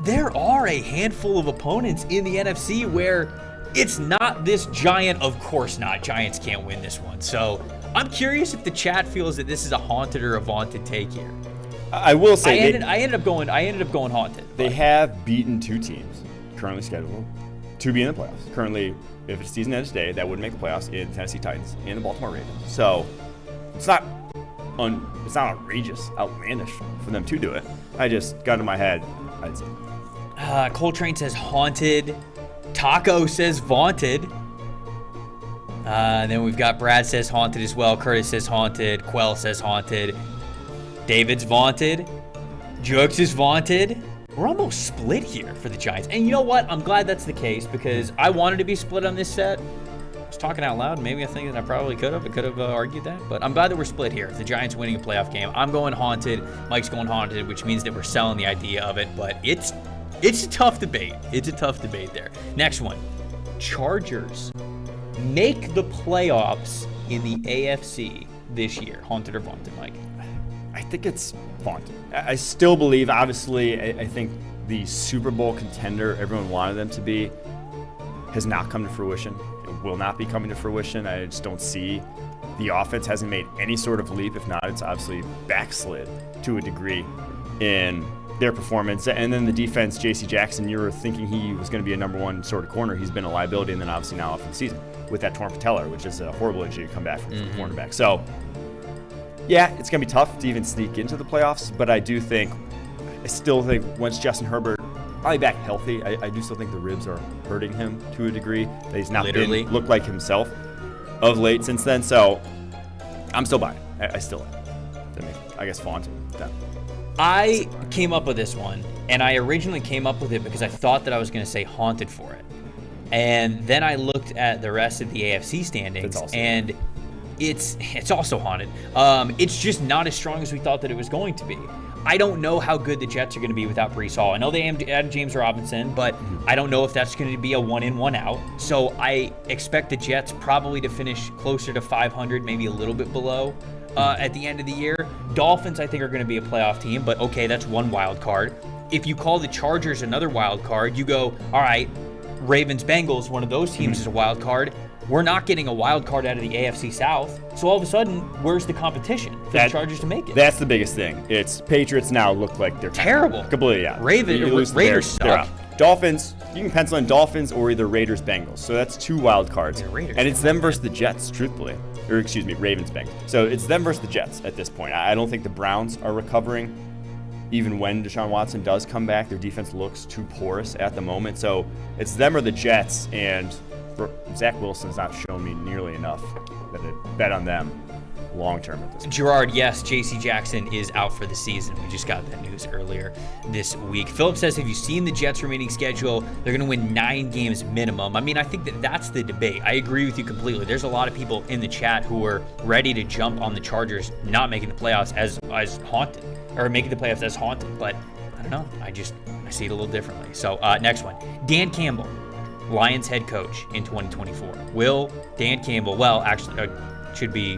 there are a handful of opponents in the NFC where it's not this giant. Of course not. Giants can't win this one. So I'm curious if the chat feels that this is a haunted or a vaunted take here. I will say I ended up going haunted. They have beaten 2 teams currently scheduled to be in the playoffs. Currently, if it's season ends today, that would make the playoffs in Tennessee Titans and the Baltimore Ravens. So it's not outrageous, outlandish for them to do it. I just got in my head. I'd say. Coltrane says haunted. Taco says vaunted. Then we've got Brad says haunted as well. Curtis says haunted. Quell says haunted. David's vaunted. Jokes is vaunted. We're almost split here for the Giants. And you know what? I'm glad that's the case because I wanted to be split on this set. I was talking out loud. Maybe I think that I probably could have. I could have argued that. But I'm glad that we're split here. If the Giants winning a playoff game, I'm going haunted. Mike's going haunted, which means that we're selling the idea of it. But it's a tough debate. It's a tough debate there. Next one. Chargers make the playoffs in the AFC this year? Haunted or Vaunted, Mike? I think it's Vaunted. I still believe, obviously, I think the Super Bowl contender everyone wanted them to be has not come to fruition. It will not be coming to fruition. I just don't see. The offense hasn't made any sort of leap. If not, it's obviously backslid to a degree in their performance. And then the defense, J.C. Jackson, you were thinking he was going to be a number one sort of corner. He's been a liability, and then obviously now off the season with that torn patella, which is a horrible injury to come back from the cornerback. So, yeah, it's going to be tough to even sneak into the playoffs, but I still think once Justin Herbert probably back healthy, I do still think the ribs are hurting him to a degree. That he's not looked like himself of late since then. So I'm still buying. I still am. I guess Vaunted. I came up with this one, and I originally came up with it because I thought that I was going to say Haunted for it. And then I looked at the rest of the AFC standings, and it's also Haunted. It's just not as strong as we thought that it was going to be. I don't know how good the Jets are going to be without Breece Hall. I know they added James Robinson, but I don't know if that's going to be a one in, one out. So I expect the Jets probably to finish closer to 500, maybe a little bit below at the end of the year. Dolphins, I think, are going to be a playoff team, but okay, that's one wild card. If you call the Chargers another wild card, you go, all right, Ravens-Bengals, one of those teams is a wild card. We're not getting a wild card out of the AFC South. So all of a sudden, where's the competition for the Chargers to make it? That's the biggest thing. It's Patriots now look like they're terrible. Completely out. Raiders suck. They're out. Dolphins, you can pencil in Dolphins or either Raiders-Bengals. So that's two wild cards. And it's them versus the Jets, truthfully. Or excuse me, Ravens-Bengals. So it's them versus the Jets at this point. I don't think the Browns are recovering. Even when Deshaun Watson does come back, their defense looks too porous at the moment. So it's them or the Jets, and Zach Wilson's not shown me nearly enough that I bet on them long-term at this point. Gerard, yes, J.C. Jackson is out for the season. We just got that news earlier this week. Philip says, have you seen the Jets' remaining schedule? They're going to win 9 games minimum. I mean, I think that's the debate. I agree with you completely. There's a lot of people in the chat who are ready to jump on the Chargers not making the playoffs as Haunted, or making the playoffs as Haunted, but I don't know. I see it a little differently. So next one, Dan Campbell, Lions head coach in 2024. Will Dan Campbell, well, actually, should be,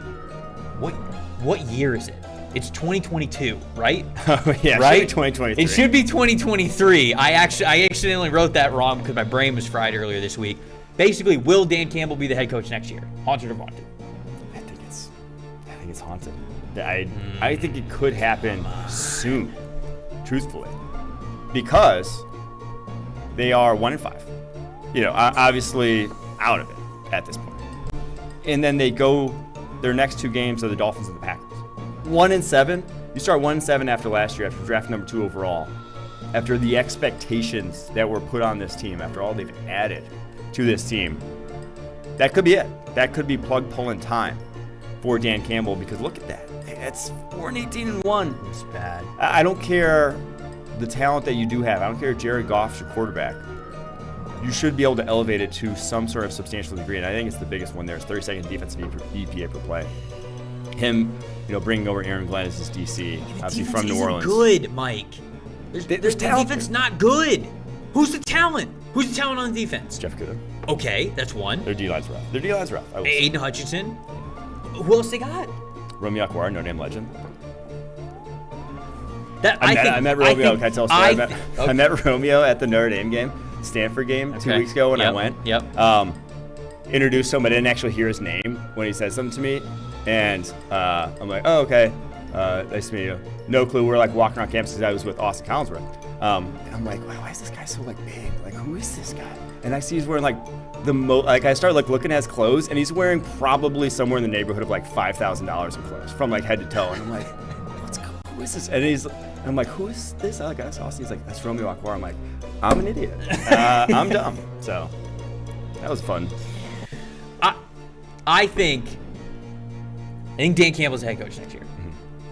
what year is it? It's 2022, right? Oh, yeah, right? It should be 2023. It should be 2023. I accidentally wrote that wrong because my brain was fried earlier this week. Basically, will Dan Campbell be the head coach next year? Haunted or Vaunted? I think it's Haunted. I think it could happen soon, truthfully, because they are 1-5. Obviously out of it at this point. And then they go, their next 2 games are the Dolphins and the Packers. 1-7. You start 1-7 after last year, after draft number 2 overall, after the expectations that were put on this team, after all they've added to this team. That could be it. That could be plug pulling time for Dan Campbell, because look at that. It's 4-18-1. It's bad. I don't care the talent that you do have. I don't care if Jared Goff's your quarterback. You should be able to elevate it to some sort of substantial degree, and I think it's the biggest one there. It's 32nd defensive EPA per play. Him, bringing over Aaron Glenn as his DC, obviously from New Orleans. Good, Mike. There's talent. The defense not good. Who's the talent? Who's the talent on the defense? Jeff Kudo. Okay, that's one. Their D-line's rough. Aiden Hutchinson. Who else they got? Romeo Aguilar, Notre Dame legend. I met Romeo. Can I tell a story? I met Romeo at the Notre Dame game. Stanford game 2 weeks ago when I went. Introduced him. I didn't actually hear his name when he said something to me. And I'm like, oh, okay. Nice to meet you. No clue. We're walking around campus because I was with Austin Collinsworth. And I'm like, why is this guy so big? Who is this guy? And I see he's wearing I started looking at his clothes, and he's wearing probably somewhere in the neighborhood of $5,000 in clothes from head to toe. And I'm like, who is this? And I'm like, who is this? I asked Austin. He's like, that's Romeo Aguilar. I'm like, I'm an idiot. I'm dumb. So that was fun. I think Dan Campbell's the head coach next year.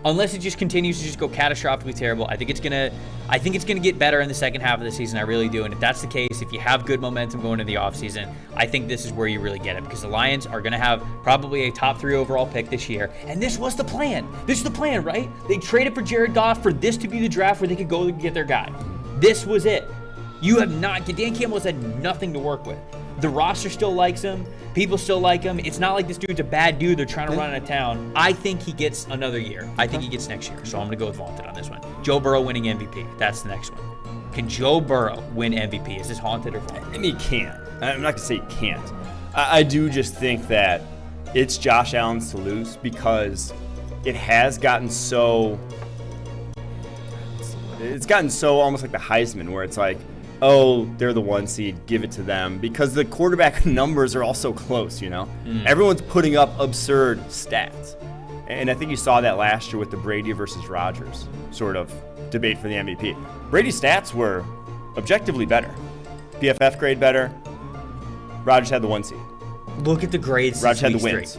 Unless it just continues to just go catastrophically terrible, I think it's gonna get better in the second half of the season. I really do. And if that's the case, if you have good momentum going into the offseason, I think this is where you really get it, because the Lions are gonna have probably a top 3 overall pick this year. And this was the plan. This is the plan, right? They traded for Jared Goff for this to be the draft where they could go and get their guy. This was it. Dan Campbell has had nothing to work with. The roster still likes him. People still like him. It's not like this dude's a bad dude they're trying to run out of town. I think he gets another year. I think he gets next year. So I'm going to go with Vaunted on this one. Joe Burrow winning MVP. That's the next one. Can Joe Burrow win MVP? Is this haunted or vaunted? I mean, he can. I'm not going to say he can't. I do just think that it's Josh Allen's to lose because it has gotten so... It's gotten so almost like the Heisman, where it's like, oh, they're the 1 seed, give it to them, because the quarterback numbers are all so close, you know? Everyone's putting up absurd stats. And I think you saw that last year with the Brady versus Rodgers sort of debate for the MVP. Brady's stats were objectively better. PFF grade better. Rodgers had the 1 seed. Look at the grades. Rodgers had the wins.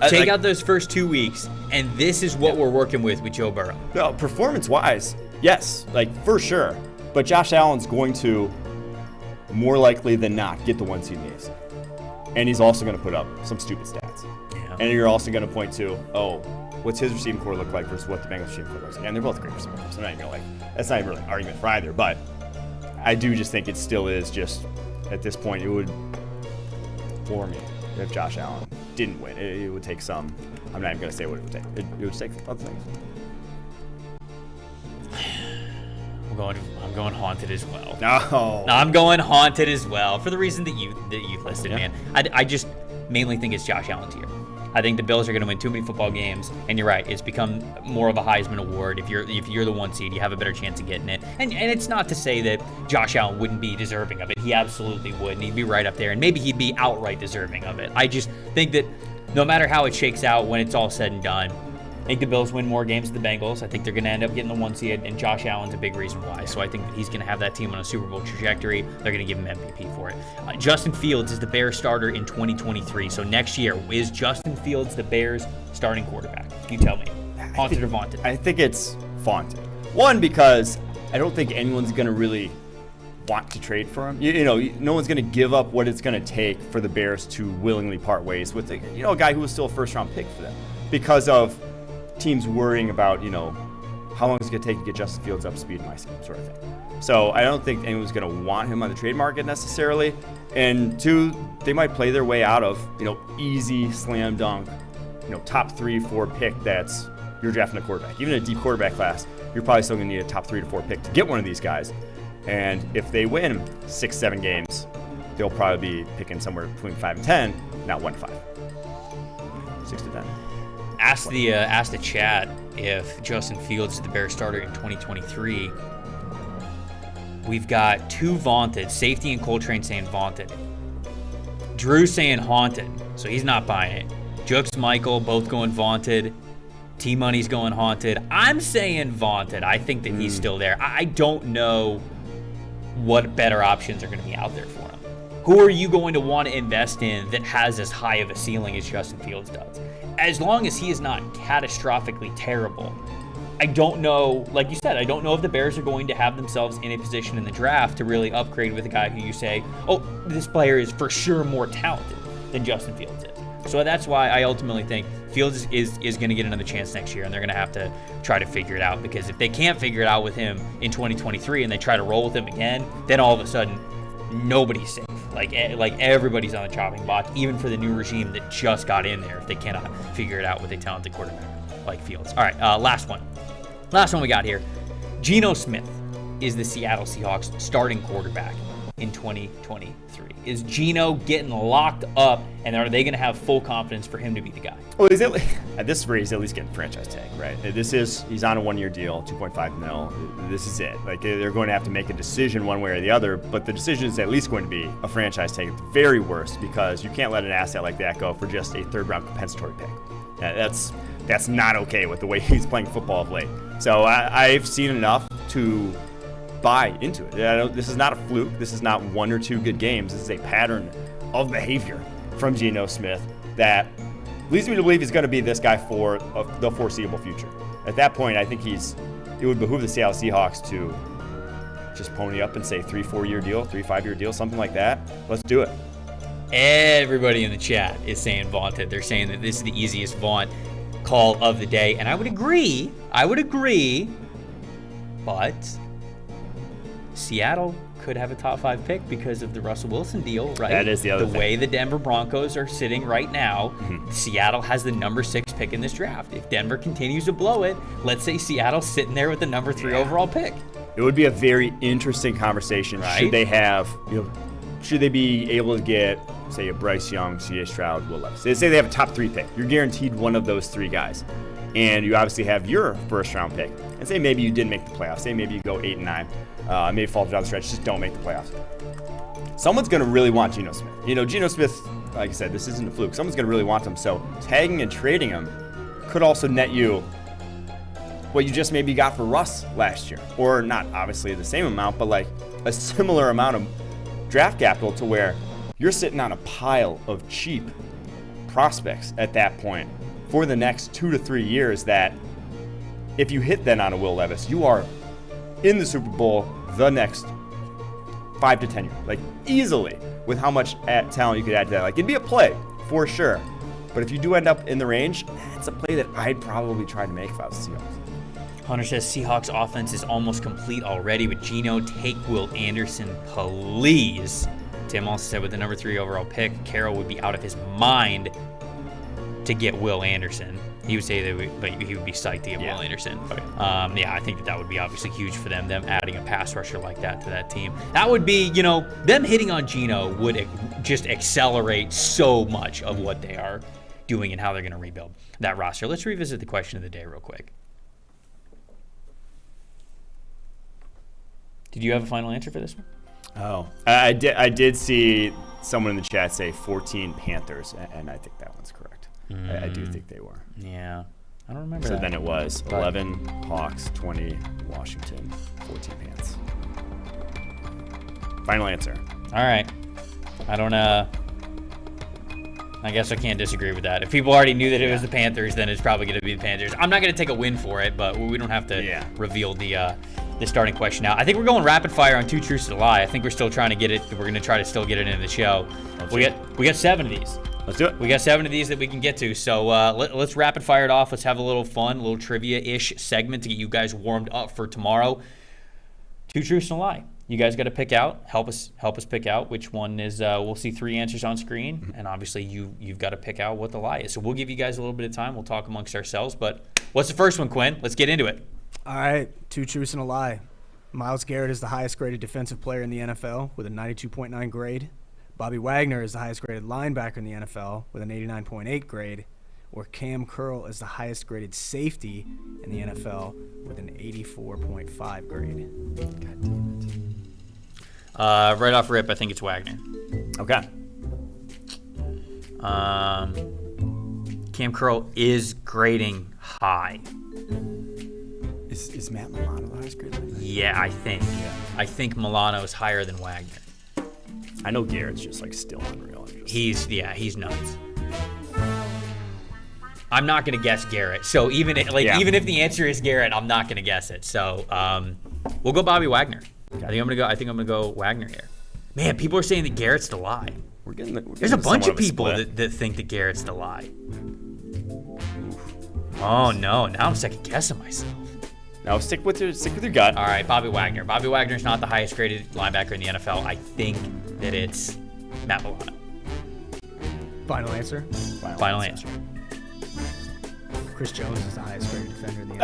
Take out those first 2 weeks, and this is what we're working with Joe Burrow. No, performance-wise, yes, like for sure. But Josh Allen's going to, more likely than not, get the 1 seed in the AFC. And he's also going to put up some stupid stats. Yeah. And you're also going to point to, oh, what's his receiving core look like versus what the Bengals receiving core looks like? And they're both great receiving cores. I'm not even that's not even really an argument for either. But I do just think it still is just, at this point, it would bore me if Josh Allen didn't win. It would take some, I'm not even going to say what it would take. It would take other things. I'm going haunted as well. No, I'm going haunted as well for the reason that you listed, man. I just mainly think it's Josh Allen's year. I think the Bills are going to win too many football games, and you're right. It's become more of a Heisman award. If you're the 1 seed, you have a better chance of getting it. And it's not to say that Josh Allen wouldn't be deserving of it. He absolutely would, and he'd be right up there, and maybe he'd be outright deserving of it. I just think that no matter how it shakes out when it's all said and done, I think the Bills win more games than the Bengals. I think they're going to end up getting the 1 seed, and Josh Allen's a big reason why. So I think that he's going to have that team on a Super Bowl trajectory. They're going to give him MVP for it. Justin Fields is the Bears starter in 2023. So next year, is Justin Fields the Bears starting quarterback? You tell me. Haunted or vaunted? I think it's vaunted. One, because I don't think anyone's going to really want to trade for him. You know, no one's going to give up what it's going to take for the Bears to willingly part ways with a guy who was still a first-round pick for them because of teams worrying about, how long it's going to take to get Justin Fields up to speed in my scheme, sort of thing. So I don't think anyone's going to want him on the trade market necessarily. And two, they might play their way out of, easy slam dunk, top 3-4 pick that's you're drafting a quarterback. Even a deep quarterback class, you're probably still going to need a top 3 to 4 pick to get one of these guys. And if they win 6-7 games, they'll probably be picking somewhere between 5 and 10, not 1 to 5. 6 to 10. Ask the chat if Justin Fields is the Bears starter in 2023. We've got 2 vaunted. Safety and Coltrane saying vaunted. Drew saying haunted, so he's not buying it. Jux Michael both going vaunted. T-Money's going haunted. I'm saying vaunted. I think that he's still there. I don't know what better options are going to be out there for him. Who are you going to want to invest in that has as high of a ceiling as Justin Fields does? As long as he is not catastrophically terrible, I don't know, like you said, I don't know if the Bears are going to have themselves in a position in the draft to really upgrade with a guy who you say, oh, this player is for sure more talented than Justin Fields is. So that's why I ultimately think Fields is going to get another chance next year, and they're going to have to try to figure it out, because if they can't figure it out with him in 2023 and they try to roll with him again, then all of a sudden nobody's safe. Like everybody's on the chopping block, even for the new regime that just got in there, if they cannot figure it out with a talented quarterback like Fields. All right, last one we got here. Geno Smith is the Seattle Seahawks starting quarterback in 2023. Is Geno getting locked up, and are they going to have full confidence for him to be the guy? Well, at this rate, he's at least getting franchise tag, right? He's on a 1-year deal, $2.5 million. This is it. Like, they're going to have to make a decision one way or the other, but the decision is at least going to be a franchise tag at the very worst, because you can't let an asset like that go for just a third-round compensatory pick. That's not okay with the way he's playing football of late. So I've seen enough to buy into it. This is not a fluke. This is not 1 or 2 good games. This is a pattern of behavior from Geno Smith that leads me to believe he's going to be this guy for the foreseeable future. At that point, I think it would behoove the Seattle Seahawks to just pony up and say 3-4-year deal, 3-5-year deal, something like that. Let's do it. Everybody in the chat is saying vaunted. They're saying that this is the easiest vaunt call of the day, and I would agree, but Seattle could have a top 5 pick because of the Russell Wilson deal, right? That is the other thing. way the Denver Broncos are sitting right now, Seattle has the number 6 pick in this draft. If Denver continues to blow it, let's say Seattle's sitting there with the number 3 overall pick. It would be a very interesting conversation. Right? Should they have, should they be able to get, say, a Bryce Young, C.J. Stroud, Will Levis? Say they have a top 3 pick. You're guaranteed one of those 3 guys. And you obviously have your first round pick. And say maybe you didn't make the playoffs. Say maybe you go 8 and 9. Maybe fall down the stretch, just don't make the playoffs. Someone's going to really want Geno Smith. Geno Smith, like I said, this isn't a fluke. Someone's going to really want him. So tagging and trading him could also net you what you just maybe got for Russ last year. Or not obviously the same amount, but like a similar amount of draft capital to where you're sitting on a pile of cheap prospects at that point for the next 2 to 3 years that if you hit then on a Will Levis, you are in the Super Bowl the next 5 to 10 years. Like easily with how much talent you could add to that. Like it'd be a play for sure. But if you do end up in the range, it's a play that I'd probably try to make if I was the Seahawks. Hunter says Seahawks offense is almost complete already with Geno. Take Will Anderson, please. Tim also said with the number 3 overall pick, Carroll would be out of his mind to get Will Anderson. He would say that, but he would be psyched to get Will Anderson. Okay. I think that would be obviously huge for them adding a pass rusher like that to that team. That would be, them hitting on Geno would just accelerate so much of what they are doing and how they're going to rebuild that roster. Let's revisit the question of the day real quick. Did you have a final answer for this one? Oh, I did see someone in the chat say 14 Panthers, and I think that one's correct. I do think they were. Yeah. I don't remember So that. then it was 11 Hawks, 20 Washington, 14 Pants. Final answer. All right. I guess I can't disagree with that. If people already knew that it was the Panthers, then it's probably going to be the Panthers. I'm not going to take a win for it, but we don't have to reveal the starting question now. I think we're going rapid fire on 2 truths and a lie. I think we're still trying to get it. We're going to try to still get it into the show. We got 7 of these. Let's do it. We got 7 of these that we can get to. So let's rapid fire it off. Let's have a little fun, a little trivia-ish segment to get you guys warmed up for tomorrow. 2 truths and a lie. You guys got to pick out. Help us pick out which one is. We'll see 3 answers on screen, and obviously you've got to pick out what the lie is. So we'll give you guys a little bit of time. We'll talk amongst ourselves. But what's the first one, Quinn? Let's get into it. All right, 2 truths and a lie. Myles Garrett is the highest graded defensive player in the NFL with a 92.9 grade. Bobby Wagner is the highest graded linebacker in the NFL with an 89.8 grade. Or Cam Curl is the highest graded safety in the NFL with an 84.5 grade. God damn it. Right off rip, I think it's Wagner. Okay. Cam Curl is grading high. Is Matt Milano the highest grade? Yeah, I think. I think Milano's higher than Wagner. I know Garrett's just like still unreal. He's nuts. I'm not gonna guess Garrett. So even if the answer is Garrett, I'm not gonna guess it. So we'll go Bobby Wagner. I think I'm gonna go Wagner here. Man, people are saying that Garrett's the lie. There's a bunch of people that think that Garrett's the lie. Oh no! Now I'm second guessing myself. Now stick with your gut. All right, Bobby Wagner. Bobby Wagner's not the highest graded linebacker in the NFL. I think that it's Matt Milano. Final answer? Final answer. Chris Jones is the highest graded defender in the NFL.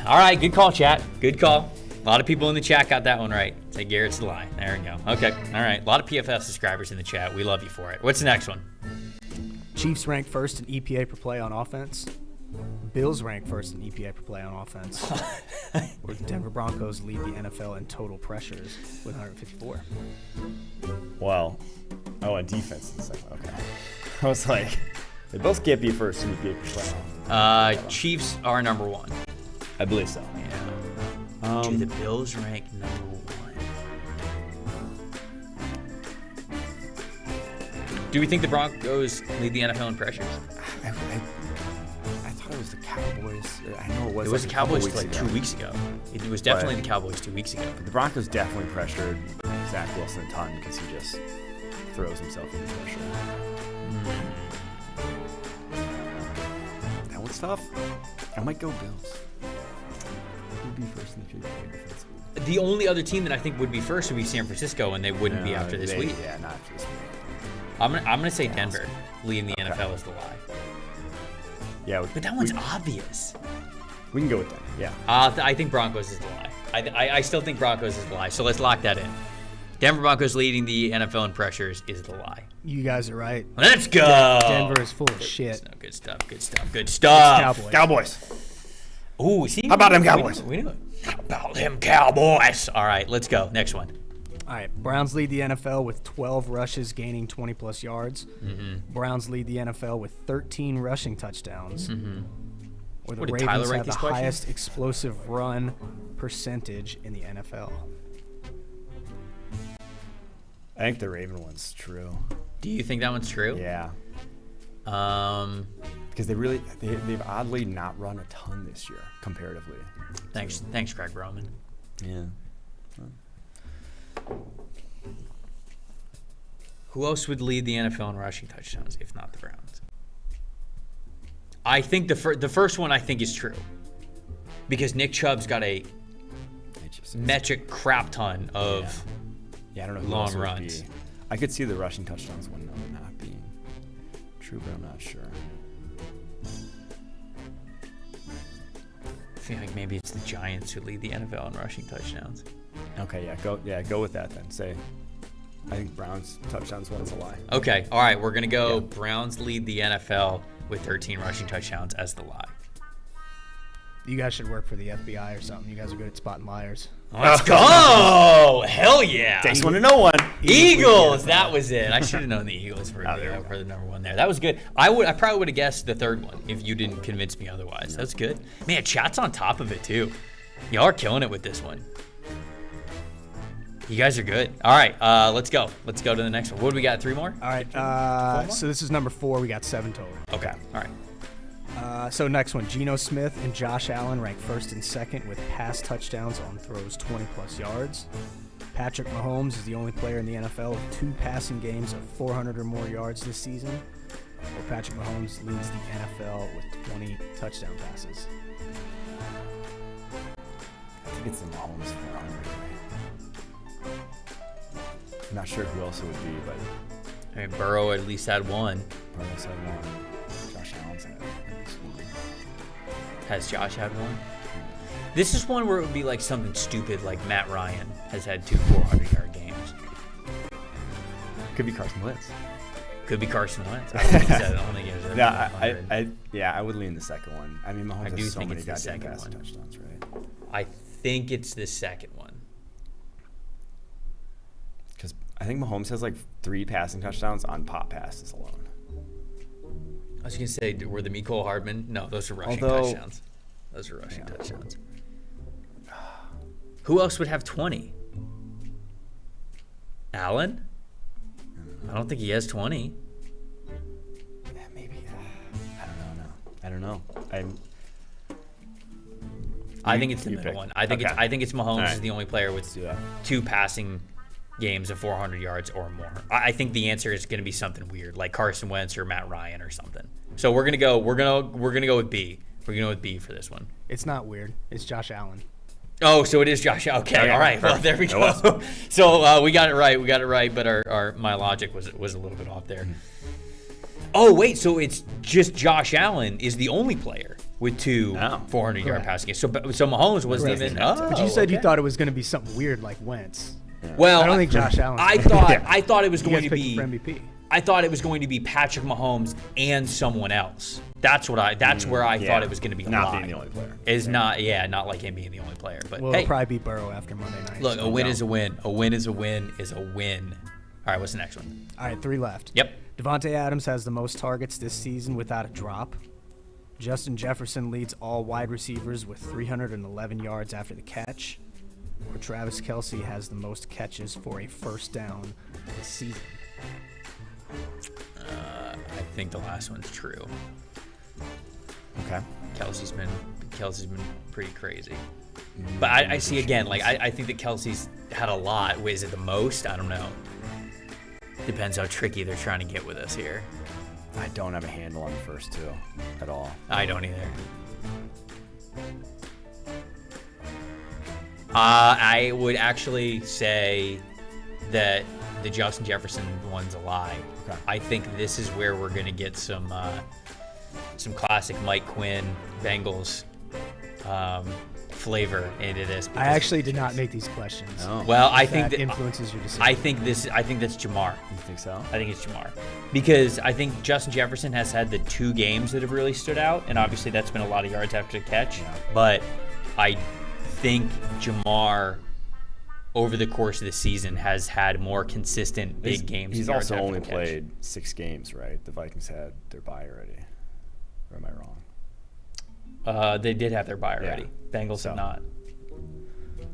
All right, good call, chat. Good call. A lot of people in the chat got that one right. Say Garrett's the lie. There we go. Okay. All right. A lot of PFF subscribers in the chat. We love you for it. What's the next one? Chiefs rank first in EPA per play on offense. Bills rank first in EPA per play on offense. Or the Denver Broncos lead the NFL in total pressures with 154. Well, on defense. Okay. I was like, they both can't be first in EPA per play. Chiefs are number 1. I believe so. Yeah. Do the Bills rank number 1? Do we think the Broncos lead the NFL in pressures? I thought it was the Cowboys. I know it was. It was the Cowboys like 2 weeks ago. It was definitely the Cowboys 2 weeks ago. But the Broncos definitely pressured Zach Wilson a ton because he just throws himself into pressure. That one's tough. I might go Bills. be first in the future? Defensively? The only other team that I think would be first would be San Francisco, and they wouldn't be after this week. Yeah, not after this week. I'm gonna say Denver leading the NFL is the lie. Yeah, but that one's obvious. We can go with that. Yeah. I think Broncos is the lie. I still think Broncos is the lie. So let's lock that in. Denver Broncos leading the NFL in pressures is the lie. You guys are right. Let's go. Denver is full of shit. No, good stuff. Good stuff. Good stuff. Cowboys. Ooh, see? How about them Cowboys? We knew it. How about them Cowboys? All right, let's go. Next one. All right, Browns lead the NFL with 12 rushes gaining 20-plus yards. Browns lead the NFL with 13 rushing touchdowns. Or the Ravens have the highest explosive run percentage in the NFL. I think the Raven one's true. Do you think that one's true? Yeah. Because they've oddly not run a ton this year comparatively. Thanks, Craig Roman. Yeah. Who else would lead the NFL in rushing touchdowns if not the Browns? I think the first one I think is true because Nick Chubb's got a metric crap ton of I don't know who long runs. I could see the rushing touchdowns one not being true, but I'm not sure. I feel like maybe it's the Giants who lead the NFL in rushing touchdowns. Okay, go with that then. Say, I think Browns touchdowns one's a lie. Okay, all right, we're gonna go. Browns lead the NFL with 13 rushing touchdowns as the lie. You guys should work for the FBI or something. You guys are good at spotting liars. Let's go! Hell yeah! Takes one to know one. Eagles. That was it. I should have known the Eagles for the number one there. That was good. I probably would have guessed the third one if you didn't convince me otherwise. That's good. Man, chat's on top of it too. Y'all are killing it with this one. You guys are good. All right, let's go. Let's go to the next one. What do we got? 3 more? All right. So this is number 4. We got 7 total. Okay. All right. So next one, Geno Smith and Josh Allen rank first and second with pass touchdowns on throws 20-plus yards. Patrick Mahomes is the only player in the NFL with 2 passing games of 400 or more yards this season. Or Patrick Mahomes leads the NFL with 20 touchdown passes. I think it's the Mahomes 400. I'm not sure who else it would be, but I mean, Burrow at least had one. Burrow's had one. Josh Allen's had one. Has Josh had one? This is one where it would be like something stupid, like Matt Ryan has had 2 400-yard games. Could be Carson Wentz. Could be Carson Wentz. I don't think he has I would lean the second one. I mean, Mahomes has so many goddamn passing touchdowns, right? I think it's the second one. Because I think Mahomes has like 3 passing touchdowns on pop passes alone. I was going to say, were the Mecole Hardman? No, those are rushing touchdowns. Those are rushing touchdowns. Who else would have 20? Allen? I don't think he has 20. Yeah, maybe. I don't know. I think it's the middle one. I think it's Mahomes right. is the only player with 2 passing games of 400 yards or more. I think the answer is going to be something weird, like Carson Wentz or Matt Ryan or something. So we're gonna go with B. We're gonna go with B for this one. It's not weird. It's Josh Allen. Oh, so it is Josh. Okay, all right. Well, there we go. So we got it right. But my logic was a little bit off there. Oh wait, so it's just Josh Allen is the only player with 2 400-yard passing games. So Mahomes wasn't even. But you said you thought it was going to be something weird like Wentz. Yeah. Well, I don't think Josh Allen. I thought it was going to be. For MVP. I thought it was going to be Patrick Mahomes and someone else. That's where I thought it was going to be. Not being the only player. Not like him being the only player. But it'll probably be Burrow after Monday night. Look, a win is a win. A win is a win is a win. All right, what's the next one? All right, 3 left. Yep. Devontae Adams has the most targets this season without a drop. Justin Jefferson leads all wide receivers with 311 yards after the catch. Or Travis Kelce has the most catches for a first down this season. I think the last one's true. Okay. Kelsey's been pretty crazy. But I see again, like I think that Kelsey's had a lot. Is it the most? I don't know. Depends how tricky they're trying to get with us here. I don't have a handle on the first 2 at all. I don't either. I would actually say that the Justin Jefferson one's a lie. Okay. I think this is where we're going to get some classic Mike Quinn Bengals flavor into this. I actually did not make these questions. Oh. Well, I That think that influences your decision. I think that's Jamar. You think so? I think it's Jamar. Because I think Justin Jefferson has had the 2 games that have really stood out, and obviously that's been a lot of yards after the catch. Yeah. But I think Jamar, over the course of the season, has had more consistent big games. He's and yards also after only the catch. played 6 games, right? The Vikings had their bye already. Or am I wrong? They did have their bye already. Yeah. Bengals So. have not.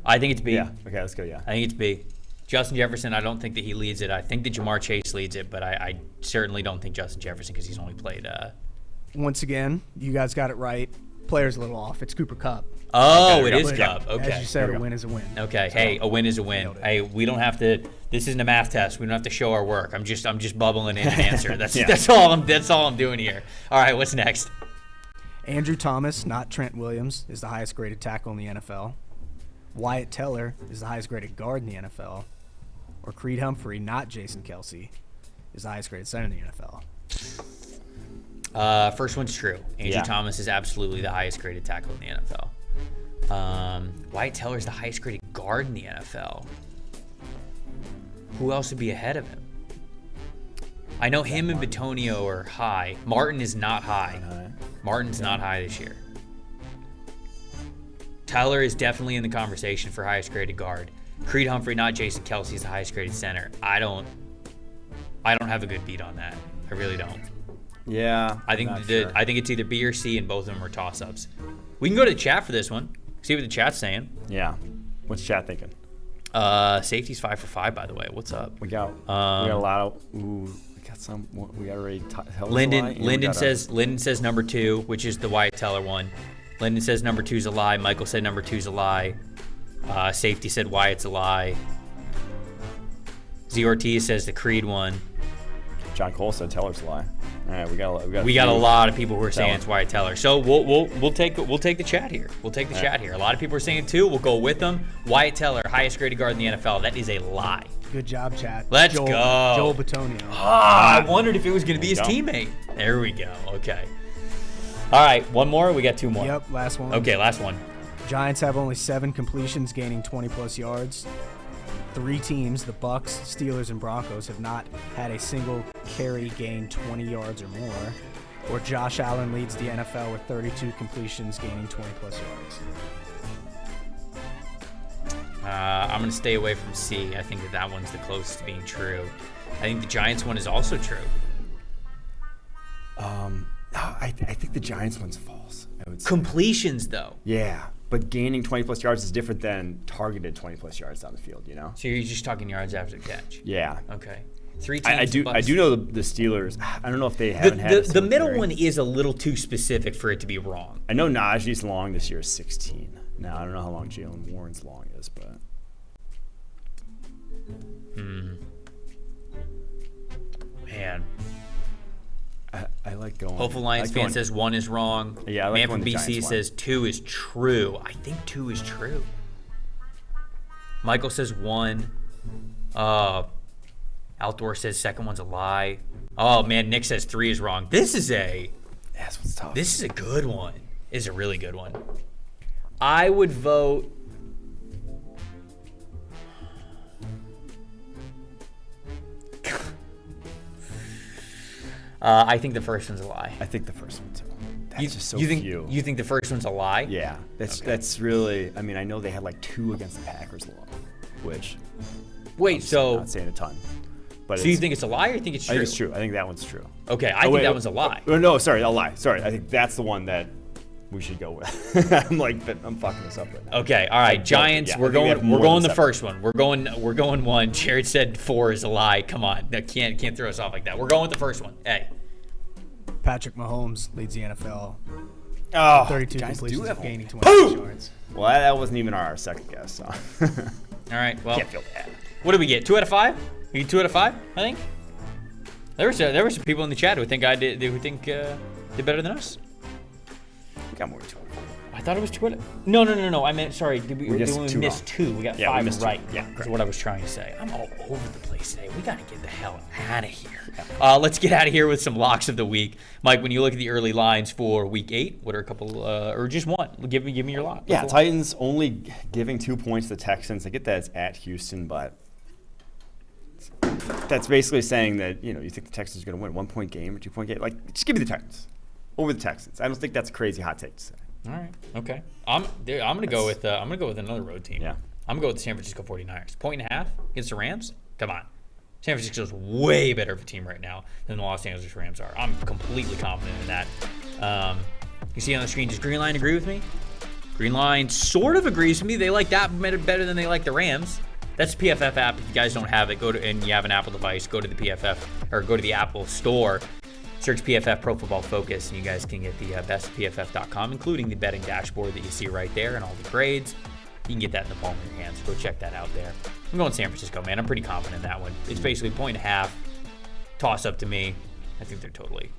I think it's B. Yeah. Okay, let's go. Yeah. I think it's B. Justin Jefferson, I don't think that he leads it. I think that Jamar Chase leads it, but I certainly don't think Justin Jefferson, because he's only played. Once again, you guys got it right. Player's a little off. It's Cooper Kupp. Oh, Okay, it is But Cup. Okay. As you said, a win is a win. Okay. Hey, a win is a win. Nailed it. Hey, we don't have to. This isn't a math test. We don't have to show our work. I'm just bubbling in an answer. That's Yeah. that's all I'm doing here. All right. What's next? Andrew Thomas, not Trent Williams, is the highest graded tackle in the NFL. Wyatt Teller is the highest graded guard in the NFL. Or Creed Humphrey, not Jason Kelsey, is the highest graded center in the NFL. First one's true. Andrew Yeah. Thomas is absolutely the highest graded tackle in the NFL. Wyatt Teller is the highest graded guard in the NFL. Who else would be ahead of him? I know him and Bitonio are high. Martin is not high. Martin's not high this year. Tyler is definitely in the conversation for highest graded guard. Creed Humphrey, not Jason Kelsey, is the highest graded center. I don't have a good beat on that. I really don't. Yeah. I think not sure. I think it's either B or C, and both of them are toss-ups. We can go to the chat for this one. See what the chat's saying. Yeah. What's chat thinking? Safety's 5 for 5, by the way. What's up? We got a lot of. Ooh, we got some. We got already. Lyndon says number 2, which is the Wyatt Teller one. Lyndon says number 2's a lie. Michael said number 2's a lie. Safety said Wyatt's a lie. Z Ortiz says the Creed one. John Cole said Teller's a lie. All right, We got a lot of people who are saying Teller. it's Wyatt Teller. So we'll take the chat here. We'll take the chat here. A lot of people are saying 2. We'll go with them. Wyatt Teller, highest graded guard in the NFL. That is a lie. Good job, Chad. Let's Joel, go. Joel Bitonio. I wondered if it was going to be his There we teammate. There we go. Okay. All right. One more. We got 2 more. Yep, last one. Okay. Last one. Giants have only 7 completions, gaining 20-plus yards. 3 teams, the Bucks, Steelers, and Broncos, have not had a single carry gain 20 yards or more. Or Josh Allen leads the NFL with 32 completions, gaining 20-plus yards. I'm going to stay away from C. I think that one's the closest to being true. I think the Giants one is also true. I think the Giants one's false. I would say. Completions, though. Yeah, but gaining 20-plus yards is different than targeted 20-plus yards down the field. You know. So you're just talking yards after the catch. Yeah. Okay. 3 teams. I do Bucks. know the Steelers. I don't know if they haven't had a The single middle carry. one is a little too specific for it to be wrong. I know Najee's long this year is 16. Now I don't know how long Jalen Warren's long is, but Man. I like going. Hopeful Lions fan says 1 is wrong. Yeah, I like Man going from the BC Giants one. says 2 is true. I think 2 is true. Michael says 1. Outdoor says second one's a lie. Oh man, Nick says 3 is wrong. This is a tough. This is a good one. This is a really good one. I would vote. I think the first one's a lie. I think the first one too. That's just so you think, few. You think the first one's a lie? Yeah, that's really. I mean, I know they had like 2 against the Packers alone, which. Wait, I'm so not saying a ton, but you think it's a lie or you think it's true? I think it's true. I think that one's true. Okay, I think that one's a lie. Oh, no, sorry, a lie. Sorry, I think that's the one that we should go with. I'm fucking this up right now. Okay, all right, Giants. Yeah, we're I think we have going. more We're going than the 7. first one. We're going 1. Jared said 4 is a lie. Come on, that can't throw us off like that. We're going with the first one. Hey, Patrick Mahomes leads the NFL. Oh, 32 Giants do completions, have gaining one. 20 yards. Well, that wasn't even our second guess. So. all right. Well, Can't feel bad. what did we get? 2 out of 5. We get 2 out of 5. I think. There were some people in the chat who think did better than us. We got more than 2. What? thought it was 2. No. I meant, sorry. We missed 2. We got 5 missed 2. right. Yeah, That's what I was trying to say. I'm all over the place today. We got to get the hell out of here. Let's get out of here with some locks of the week. Mike, when you look at the early lines for week 8, what are a couple, or just one? Give me your lock. Yeah, Titans only giving 2 points to the Texans. I get that it's at Houston, but that's basically saying that, you think the Texans are going to win a 1-point game or 2-point game. Like, just give me the Titans over the Texans. I don't think that's a crazy hot take to say. All right. Okay. I'm gonna go with another road team. Yeah. I'm gonna go with the San Francisco 49ers. 1.5 against the Rams. Come on. San Francisco's way better of a team right now than the Los Angeles Rams are. I'm completely confident in that. You see on the screen, does Green Line agree with me? Green Line sort of agrees with me. They like that better than they like the Rams. That's the PFF app. If you guys don't have it, and you have an Apple device, go to the PFF or go to the Apple store. Search PFF Pro Football Focus, and you guys can get the best PFF.com, including the betting dashboard that you see right there and all the grades. You can get that in the palm of your hands. Go check that out there. I'm going San Francisco, man. I'm pretty confident in that one. It's basically 1.5. Toss up to me. I think they're totally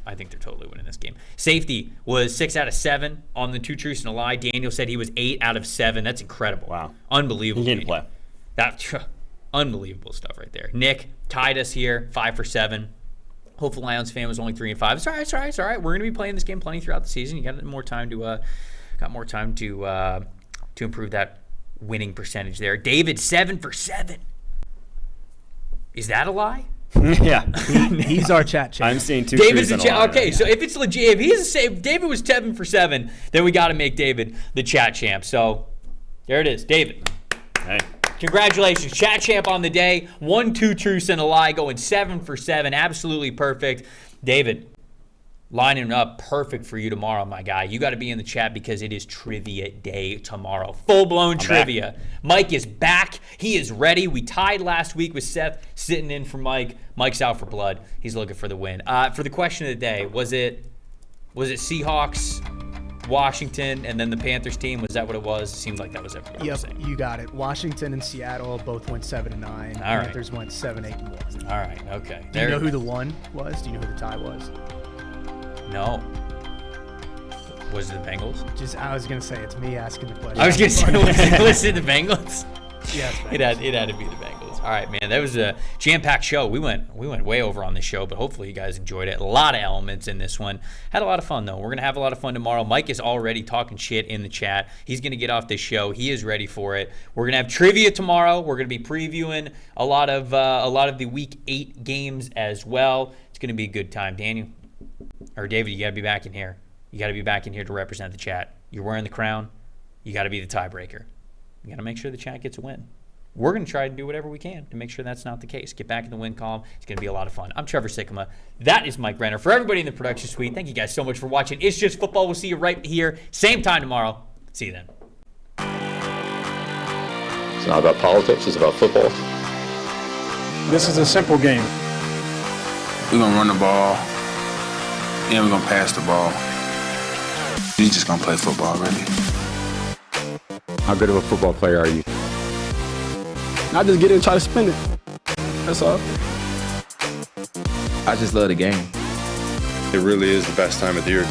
winning this game. Safety was 6 out of 7 on the 2 truths and a lie. Daniel said he was 8 out of 7. That's incredible. Wow. Unbelievable. He didn't play. Unbelievable stuff right there. Nick tied us here, 5 for 7. Hopeful Lions fan was only 3 and 5. It's all right. We're going to be playing this game plenty throughout the season. You got more time to improve that winning percentage there. David, 7 for 7. Is that a lie? Yeah. He's our chat champ. I'm seeing 2 David's a chat. chat. Okay, so if it's legit, if David was 7 for 7, then we got to make David the chat champ. So there it is, David. Hey. Congratulations, chat champ on the day. 1, 2 truths and a lie, going 7 for 7. Absolutely perfect. David, lining up perfect for you tomorrow, my guy. You got to be in the chat because it is trivia day tomorrow. Full-blown trivia. Back. Mike is back. He is ready. We tied last week with Seth sitting in for Mike. Mike's out for blood. He's looking for the win. For the question of the day, was it Seahawks, Washington, and then the Panthers team? Was that what it was? It seems like that was everybody. Yep, you got it. Washington and Seattle both went 7-9. All right. Panthers went 7-8-1. All right, okay. Do you know who the one was? Do you know who the tie was? No. Was it the Bengals? I was gonna say it's me asking the question. I was gonna say, was it the Bengals? Yeah, it had to be the Bengals. All right, man. That was a jam-packed show. We went way over on the show, but hopefully you guys enjoyed it. A lot of elements in this one. Had a lot of fun though. We're gonna have a lot of fun tomorrow. Mike is already talking shit in the chat. He's gonna get off this show. He is ready for it. We're gonna have trivia tomorrow. We're gonna be previewing a lot of the Week 8 games as well. It's gonna be a good time. Daniel or David, you gotta be back in here. You gotta be back in here to represent the chat. You're wearing the crown. You gotta be the tiebreaker. You gotta make sure the chat gets a win. We're going to try to do whatever we can to make sure that's not the case. Get back in the win column. It's going to be a lot of fun. I'm Trevor Sikkema. That is Mike Renner. For everybody in the production suite, thank you guys so much for watching. It's Just Football. We'll see you right here, same time tomorrow. See you then. It's not about politics, it's about football. This is a simple game. We're going to run the ball, and we're going to pass the ball. We're just going to play football, really. How good of a football player are you? I just get in and try to spin it. That's all. I just love the game. It really is the best time of the year.